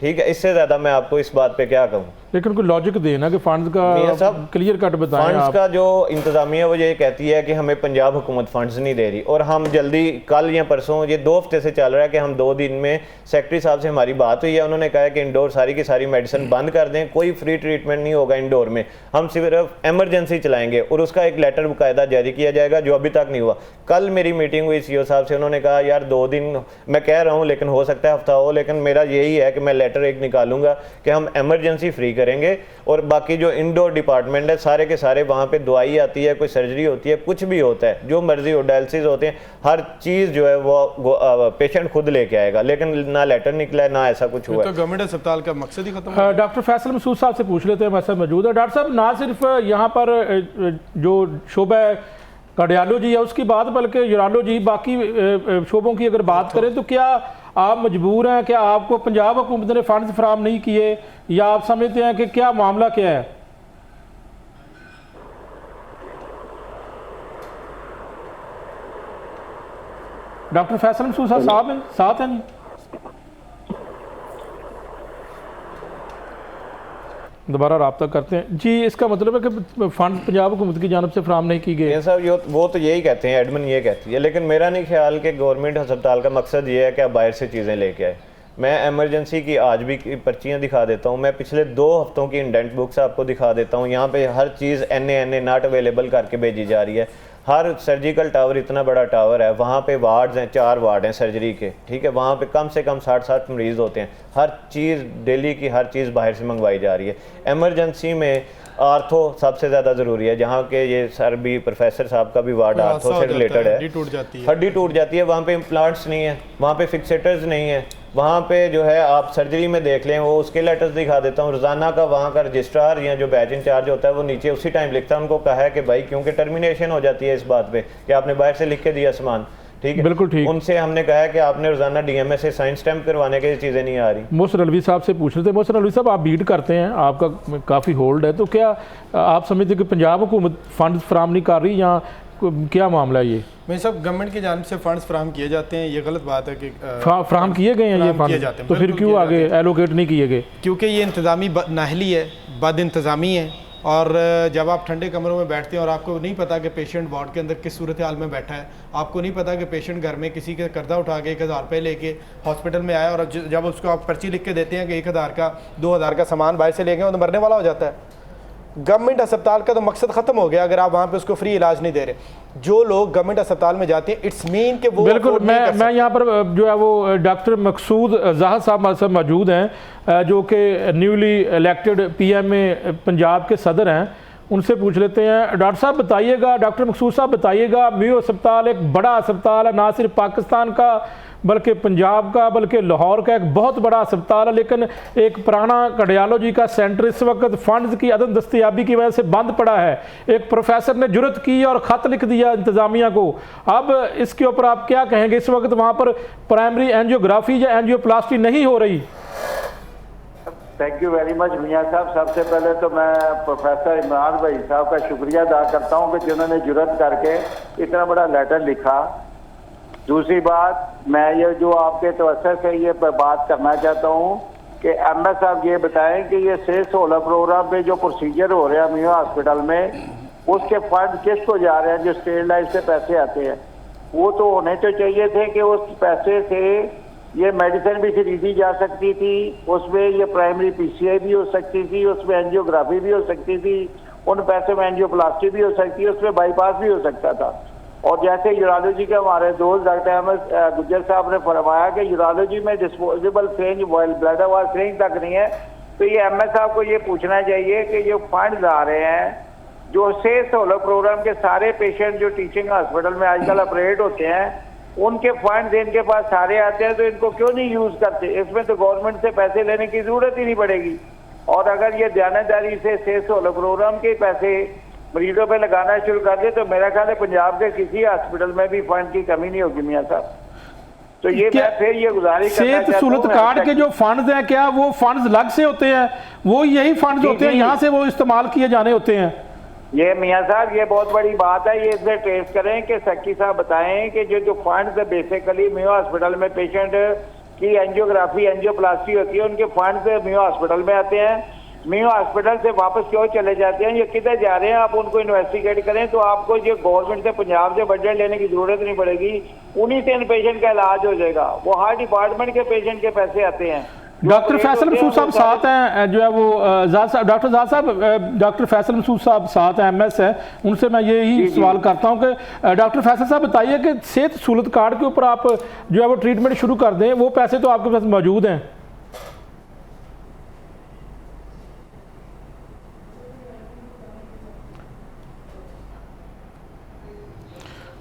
ठीक है, इससे ज़्यादा मैं आपको इस बात पे क्या कहूँ। लेकिन कोई लॉजिक देना कि फंड्स का क्लियर कट बताएं। फंड्स का जो इंतज़ामिया वो ये कहती है कि हमें पंजाब हुकूमत फंड्स नहीं दे रही, और हम जल्दी कल या परसों, ये 2 हफ्ते से चल रहा है कि हम 2 दिन में सेक्रेटरी साहब से हमारी बात हुई है। उन्होंने कहा है कि इंडोर सारी की सारी मेडिसिन बंद कर दें, कोई फ्री ट्रीटमेंट नहीं होगा इंडोर में, हम सिर्फ एमरजेंसी चलाएंगे और उसका एक लेटर बाकायदा जारी किया जाएगा जो अभी तक नहीं हुआ। कल मेरी मीटिंग हुई CO साहब से, उन्होंने कहा यार 2 दिन मैं कह रहा हूँ लेकिन हो सकता है हफ्ता हो, लेकिन मेरा यही है कि मैं लेटर एक निकालूंगा कि हम एमरजेंसी फ्री करेंगे और बाकी जो इंडोर डिपार्टमेंट है सारे के सारे वहाँ पे दवाई आती है, कोई सर्जरी होती है, कुछ भी होता है, जो मर्जी हो, डायलिसिस होते हैं, हर चीज़ जो है वो पेशेंट खुद लेके आएगा। लेकिन ना लेटर निकला है ना ऐसा कुछ हुआ। तो गवर्नमेंट अस्पताल का मकसद ही खत्म है। डॉक्टर फैसल मसूद साहब से पूछ लेते हैं, हमारे साथ मौजूद है। डॉक्टर साहब, ना सिर्फ यहाँ पर जो शोबा कार्डियोलॉजी है उसकी बात, बल्कि यूरोलॉजी, बाकी शोबों की अगर बात करें तो क्या आप मजबूर हैं? क्या आपको पंजाब हुकूमत ने फंड्स फराहम नहीं किए, या आप समझते हैं कि क्या मामला क्या है? डॉक्टर फैसल मसूद साहब साथ हैं? दोबारा रब्ता करते हैं जी। इसका मतलब है कि फंड पंजाब हुकूमत की जानब से फराहम नहीं की गए। साहब वो तो यही कहते हैं, एडमिन ये कहती है, लेकिन मेरा नहीं ख्याल कि गवर्नमेंट अस्पताल का मकसद ये है कि आप बाहर से चीज़ें लेके आए। मैं एमरजेंसी की आज भी पर्चियाँ दिखा देता हूँ, मैं पिछले 2 हफ्तों की इंडेंट बुक्स आपको दिखा देता हूँ। यहाँ पे हर चीज़ NA नॉट अवेलेबल करके भेजी जा रही है। हर सर्जिकल टावर, इतना बड़ा टावर है, वहाँ पे वार्ड्स हैं, 4 वार्ड हैं सर्जरी के, ठीक है, वहाँ पे कम से कम 60-60 मरीज़ होते हैं। हर चीज़ डेली की हर चीज़ बाहर से मंगवाई जा रही है। एमरजेंसी में आर्थो सबसे ज़्यादा ज़रूरी है, जहाँ के ये सर भी प्रोफेसर साहब का भी वार्ड आर्थो से रिलेटेड है। हड्डी टूट जाती है, वहाँ पे इम्प्लांट्स नहीं है, वहाँ पे फिक्सेटर्स नहीं है, वहाँ पे जो है आप सर्जरी में देख लें, वो उसके लेटर्स दिखा देता हूँ। रोज़ाना का वहाँ का रजिस्ट्रार या जो बैच इंचार्ज होता है वो नीचे उसी टाइम लिखता है। उनको कहा है कि भाई, क्योंकि टर्मिनेशन हो जाती है इस बात पे कि आपने बाहर से लिख के दिया सामान, ठीक है, बिल्कुल ठीक। उनसे हमने कहा है कि आपने रोजाना DMA से साइन स्टैम्प करवाने के, चीज़ें नहीं आ रही। मोहसिन अलवी साहब से पूछ रहे थे। मोहसिन अलवी साहब, आप बीट करते हैं, आपका काफ़ी होल्ड है, तो क्या आप समझते कि पंजाब हुकूमत फंड फराहम नहीं कर रही, या क्या मामला है ये? मैं सब गवर्नमेंट की जानिब से फंड्स फराहम किए जाते हैं, ये गलत बात है कि फराहम किए गए हैं ये फंड, तो फिर क्यों आगे एलोकेट नहीं किए गए? क्योंकि ये इंतज़ामी नाहली है, बद इंतज़ामी है, और जब आप ठंडे कमरों में बैठते हैं और आपको नहीं पता कि पेशेंट वार्ड के अंदर किस सूरत हाल में बैठा है, आपको नहीं पता कि पेशेंट घर में किसी के कर्जा उठा के 1000 रुपये लेके हॉस्पिटल में आया और जब उसको आप पर्ची लिख के देते हैं कि 1000 का 2000 का सामान बाहर से ले गए, वो तो मरने वाला हो जाता है। गवर्नमेंट अस्पताल का तो मकसद ख़त्म हो गया अगर आप वहाँ पे उसको फ्री इलाज नहीं दे रहे। जो लोग गवर्नमेंट अस्पताल में जाते हैं, इट्स मीन कि वो बिल्कुल, मैं यहाँ पर जो है वो डॉक्टर मकसूद ज़ाहिद साहब मौजूद हैं जो कि न्यूली इलेक्टेड PMA पंजाब के सदर हैं। उनसे पूछ लेते हैं। डॉक्टर साहब बताइएगा, डॉक्टर मकसूद साहब बताइएगा, मेयो अस्पताल एक बड़ा अस्पताल है, ना सिर्फ पाकिस्तान का बल्कि पंजाब का, बल्कि लाहौर का एक बहुत बड़ा अस्पताल है, लेकिन एक पुराना कार्डियोलॉजी का सेंटर इस वक्त फंड्स की अदम दस्तियाबी की वजह से बंद पड़ा है। एक प्रोफेसर ने जुर्रत की और ख़त लिख दिया इंतज़ामिया को। अब इसके ऊपर आप क्या कहेंगे? इस वक्त वहाँ पर प्राइमरी एंजियोग्राफी या एंजियोप्लास्टी नहीं हो रही। थैंक यू वेरी मच मियाँ साहब। सबसे पहले तो मैं प्रोफेसर इमरान भाई साहब का शुक्रिया अदा करता हूँ कि जिन्होंने जुर्रत करके इतना बड़ा लेटर लिखा। दूसरी बात, मैं ये जो आपके तवज्जो से ये पर बात करना चाहता हूँ कि MS साहब ये बताएं कि ये सेहत सहूलत प्रोग्राम पे जो प्रोसीजर हो रहे हैं मेयो हॉस्पिटल में, उसके फंड किसको जा रहे हैं? जो स्टेट लाइफ से पैसे आते हैं वो तो होने तो चाहिए थे कि उस पैसे से ये मेडिसिन भी खरीदी जा सकती थी, उसमें ये प्राइमरी PCI भी हो सकती थी, उसमें एंजियोग्राफी भी हो सकती थी, उन पैसों में एंजियोप्लास्टी भी हो सकती है, उसमें बाईपास भी हो सकता था। और जैसे यूरोलॉजी के हमारे दोस्त डॉक्टर अहमद गुज्जर साहब ने फरमाया कि यूरोलॉजी में डिस्पोजेबल सिरिंज ब्लड वाल सिरिंज तक नहीं है, तो ये MS साहब को ये पूछना चाहिए कि जो फंड आ रहे हैं जो सेहत सहूलत प्रोग्राम के सारे पेशेंट जो टीचिंग हॉस्पिटल में आजकल ऑपरेट होते हैं, उनके फंड इनके पास सारे आते हैं, तो इनको क्यों नहीं यूज करते? इसमें तो गवर्नमेंट से पैसे लेने की जरूरत ही नहीं पड़ेगी। और अगर ये दयानतदारी से सेहत सहूलत प्रोग्राम के पैसे मरीजों पे लगाना शुरू कर दे तो मेरा ख्याल है पंजाब के किसी हॉस्पिटल में भी फंड की कमी नहीं होगी मियाँ साहब। तो ये मैं फिर ये गुजारिश करना सेहत सहूलत कार्ड के जो फंड्स हैं, क्या वो फंड्स अलग से होते हैं? वो यही फंड्स होते हैं, यहाँ से वो इस्तेमाल किए जाने होते हैं? ये मियाँ साहब ये बहुत बड़ी बात है, ये इससे ट्रेस करें कि सक्की साहब बताएं कि जो फंड्स है बेसिकली मेयो हॉस्पिटल में पेशेंट की एंजियोग्राफी एंजियोप्लास्टी होती है, उनके फंड्स मेयो हॉस्पिटल में आते हैं, मेयो हॉस्पिटल से वापस क्यों चले जाते हैं, ये किधर जा रहे हैं? आप उनको इन्वेस्टिगेट करें तो आपको ये गवर्नमेंट से पंजाब से बजट लेने की जरूरत नहीं पड़ेगी, उन्हीं से इन पेशेंट का इलाज हो जाएगा। वो हर डिपार्टमेंट के पेशेंट के पैसे आते हैं। डॉक्टर फैसल मसूद साहब साथ हैं, जो है वो डॉक्टर ज़ाद साहब, डॉक्टर फैसल मसूद साहब साथ हैं, MS है, उनसे मैं यही सवाल करता हूं कि डॉक्टर फैसल साहब बताइए कि सेहत सहूलत कार्ड के ऊपर आप जो है वो ट्रीटमेंट शुरू कर दें, वो पैसे तो आपके पास मौजूद हैं।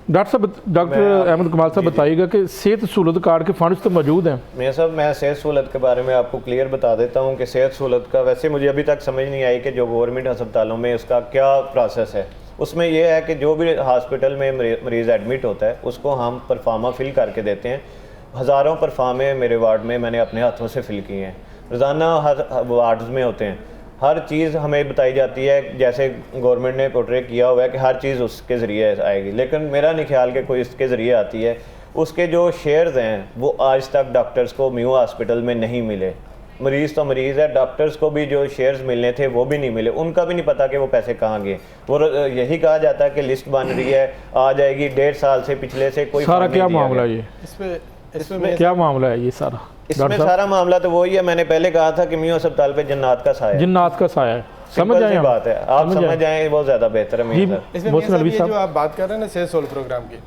डॉक्टर साहब, डॉक्टर अहमद कमाल साहब बताइएगा कि सेहत सहूलत कार्ड के फंड्स तो मौजूद हैं। मियाँ साहब, मैं सेहत सहूलत के बारे में आपको क्लियर बता देता हूँ कि सेहत सहूलत का वैसे मुझे अभी तक समझ नहीं आई कि जो गवर्नमेंट अस्पतालों में उसका क्या प्रोसेस है। उसमें यह है कि जो भी हॉस्पिटल में मरीज़ एडमिट होता है उसको हम परफार्मा फिल करके देते हैं। हज़ारों परफार्मे मेरे वार्ड में मैंने अपने हाथों से फिल किए हैं। रोज़ाना हर वार्ड्स में होते हैं, हर चीज़ हमें बताई जाती है, जैसे गवर्नमेंट ने पोर्ट्रे किया हुआ है कि हर चीज़ उसके ज़रिए आएगी, लेकिन मेरा नहीं ख्याल कि कोई इसके ज़रिए आती है। उसके जो शेयर्स हैं वो आज तक डॉक्टर्स को मेयो हॉस्पिटल में नहीं मिले। मरीज़ तो मरीज़ है, डॉक्टर्स को भी जो शेयर्स मिलने थे वो भी नहीं मिले, उनका भी नहीं पता कि वो पैसे कहाँ गए। वो यही कहा जाता है कि लिस्ट बन रही है, आ जाएगी, 1.5 साल से पिछले से कोई सारा क्या मामला है? ये इसमें क्या मामला है ये सारा? इसमें सारा मामला तो वही है, मैंने पहले कहा था कि मेयो अस्पताल पे जन्नत का साया है। जिन्नात का साया है, समझ आए बात है, आप समझ आए, बहुत ज़्यादा बेहतर है। इसमें ये जो आप बात कर रहे हैं ना सेहत सहूलत प्रोग्राम की,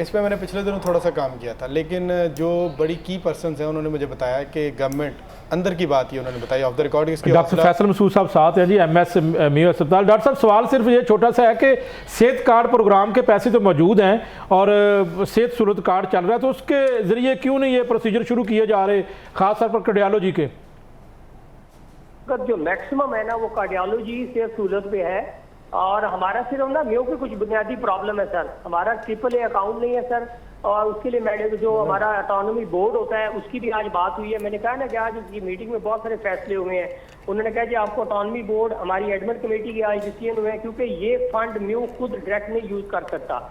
इस पर मैंने पिछले दिनों थोड़ा सा काम किया था, लेकिन जो बड़ी की पर्सन हैं उन्होंने मुझे बताया कि गवर्नमेंट अंदर की बात ही उन्होंने बताई off the record. Doctor Faisal Masood साहब साथ हैं जी, MS मेयो अस्पताल। डॉक्टर साहब, सवाल सिर्फ ये छोटा सा है कि सेहत कार्ड प्रोग्राम के पैसे तो मौजूद हैं और सेहत सहूलत कार्ड चल रहा है, तो उसके ज़रिए क्यों नहीं ये प्रोसीजर शुरू किए जा रहे, खास तौर पर कार्डियोलॉजी के? जो मैक्सिमम है ना वो कार्डियोलॉजी सेहत सहूलत पे है, और हमारा सिर्फ ना मेयो की कुछ बुनियादी प्रॉब्लम है सर। हमारा AAA अकाउंट नहीं है सर, और उसके लिए मैडम जो हमारा ऑटोनॉमी बोर्ड होता है उसकी भी आज बात हुई है। मैंने कहा ना कि आज उसकी मीटिंग में बहुत सारे फैसले हुए हैं। उन्होंने कहा कि आपको ऑटोनॉमी बोर्ड, हमारी एडमिट कमेटी के आज डिसीजन हुए हैं, क्योंकि ये फंड मेयो खुद डायरेक्ट नहीं यूज कर सकता।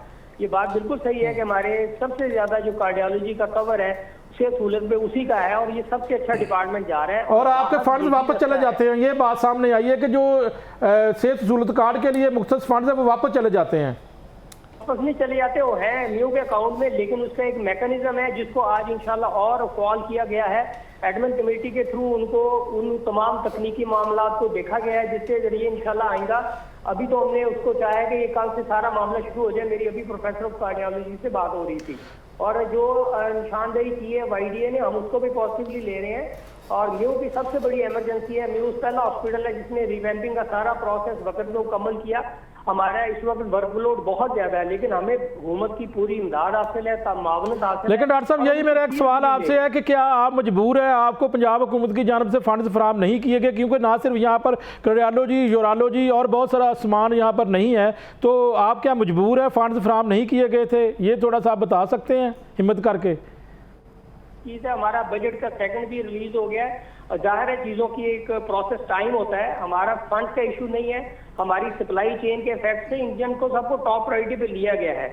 ये बात बिल्कुल सही है कि हमारे सबसे ज्यादा जो कार्डियोलॉजी का कवर है से सहूलत पे उसी का है और ये सबसे अच्छा डिपार्टमेंट जा रहा है। और आपके फंड्स वापस चले जाते हैं, ये बात सामने आई है कि जो सेहत सहूलत कार्ड के लिए मुख्तस फंड्स है वो वापस चले जाते हैं। वापस नहीं चले जाते, वो है न्यू के अकाउंट में, लेकिन उसका एक मैकेनिज्म है जिसको आज इंशाल्लाह और कॉल किया गया है एडमिन कमेटी के थ्रू, उनको उन तमाम तकनीकी मामला को देखा गया है जिसके जरिए इंशाल्लाह आएगा। अभी तो हमने उसको चाहा है कि ये कल से सारा मामला शुरू हो जाए। मेरी अभी प्रोफेसर ऑफ कार्डियोलॉजी से बात हो रही थी और जो निशानदेही की है YDA ने, हम उसको भी पॉजिटिवली ले रहे हैं। और म्यू की सबसे बड़ी इमरजेंसी है, म्यू पहला हॉस्पिटल है जिसने रिवैम्पिंग का सारा प्रोसेस वक्त में मुकम्मल किया। हमारा इस वक्त वर्कलोड बहुत ज्यादा है, लेकिन हमें हुकूमत की पूरी इमदाद हासिल है, मावनत हासिल है। लेकिन डॉक्टर साहब यही मेरा एक सवाल आपसे है कि क्या आप मजबूर है, आपको पंजाब हुकूमत की जानब से फंड्स फराहम नहीं किए गए, क्योंकि ना सिर्फ यहाँ पर कार्डियोलॉजी, यूरोलॉजी और बहुत सारा सामान यहाँ पर नहीं है, तो आप क्या मजबूर है, फंड्स फराहम नहीं किए गए थे? ये थोड़ा सा आप बता सकते हैं हिम्मत करके? चीज़ है, हमारा बजट का सेकंड भी रिलीज हो गया है। जाहिर है चीज़ों की एक प्रोसेस टाइम होता है, हमारा फंड का इशू नहीं है, हमारी सप्लाई चेन के इफेक्ट से इंजन को सबको टॉप प्रायोरिटी पे लिया गया है।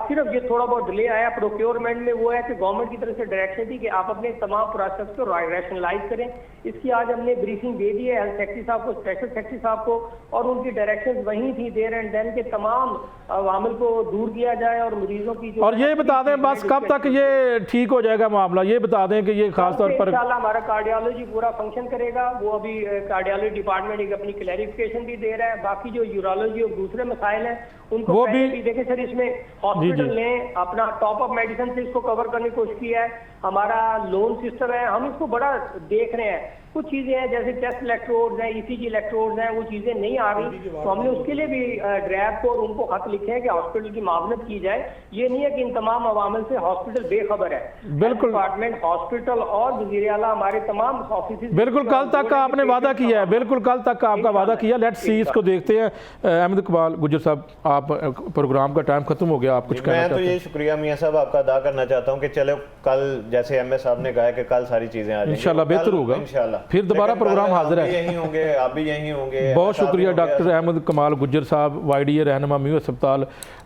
सिर्फ ये थोड़ा बहुत डिले आया प्रोक्योरमेंट में, वो है कि गवर्नमेंट की तरफ से डायरेक्शन थी कि आप अपने तमाम प्रोसेस को रैशनलाइज करें। इसकी आज हमने ब्रीफिंग दे दी है हेल्थ सेक्रेटरी साहब को, स्पेशल सेक्रेटरी साहब को, और उनकी डायरेक्शन वहीं थी देर एंड देन के तमाम अवामिल को दूर किया जाए और मरीजों की जो। और ये बता दें बस कब तक ये ठीक हो जाएगा मामला, ये बता दें कि ये खास तौर पर इंशाल्लाह हमारा कार्डियोलॉजी पूरा फंक्शन करेगा। वो अभी कार्डियोलॉजी डिपार्टमेंट एक अपनी क्लैरिफिकेशन भी दे रहा है। बाकी जो यूरोलॉजी और दूसरे मसाइल हैं उनको वो भी देखें सर, इसमें हॉस्पिटल ने अपना टॉप अप मेडिसिन से इसको कवर करने की कोशिश की है। हमारा लोन सिस्टम है, हम इसको बड़ा देख रहे हैं। कुछ चीजें हैं जैसे चेस्ट इलेक्ट्रोड्स हैं, ECG इलेक्ट्रोड्स हैं, वो चीजें नहीं आ रही, तो हमने उसके लिए भी ड्रैब को और उनको खत लिखे हैं कि हॉस्पिटल की मावनत की जाए। ये नहीं है कि इन तमाम अवामिल से हॉस्पिटल बेखबर है। बिल्कुल डिपार्टमेंट, हॉस्पिटल और वज़ीर आला हमारे तमाम ऑफिस बिल्कुल कल तक का आपने वादा किया है, बिल्कुल कल तक का आपका वादा किया। लेट्स सी, इसको देखते हैं। अहमद इकबाल गुज्जर साहब, आप प्रोग्राम का टाइम खत्म हो गया, आप कुछ कहना चाहते हैं? मैं तो ये शुक्रिया मियाँ साहब आपका अदा करना चाहता हूँ कि चलो कल जैसे MS साहब ने कहा है कि कल सारी चीजें आ जाएंगी, इंशाल्लाह बेहतर होगा, इंशाल्लाह फिर दोबारा प्रोग्राम हाजिर है। यहीं होंगे, आप भी यहीं होंगे। बहुत शुक्रिया डॉक्टर अहमद कमाल गुज्जर साहब, YDA रहनुमा म्यू अस्पताल।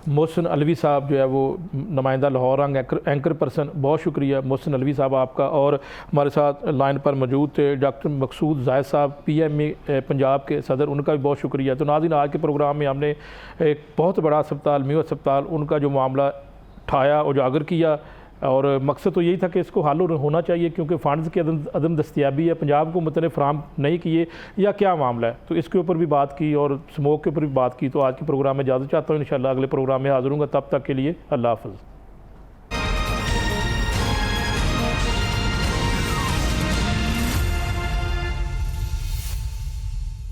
मोहसिन अलवी साहब जो है वो नुमाइंदा लाहौर रंग एंकर पर्सन, बहुत शुक्रिया मोहसिन अलवी साहब आपका। और हमारे साथ लाइन पर मौजूद थे डॉक्टर मकसूद जायद साहब, PMA पंजाब के सदर, उनका भी बहुत शुक्रिया। तो नाज़रीन, आज के प्रोग्राम में हमने एक बहुत बड़ा अस्पताल म्यू अस्पताल, उनका जो मामला उठाया, उजागर किया, और मकसद तो यही था कि इसको हल होना चाहिए, क्योंकि फ़ंड्स की अदम दस्तियाबी है, पंजाब हुकूमत ने फराहम नहीं किए या क्या मामला है, तो इसके ऊपर भी बात की और स्मोक के ऊपर भी बात की। तो आज के प्रोग्राम में इजाज़त चाहता हूँ, इंशाल्लाह अगले प्रोग्राम में हाज़िर हूँगा। तब तक के लिए अल्लाह हाफ़िज़।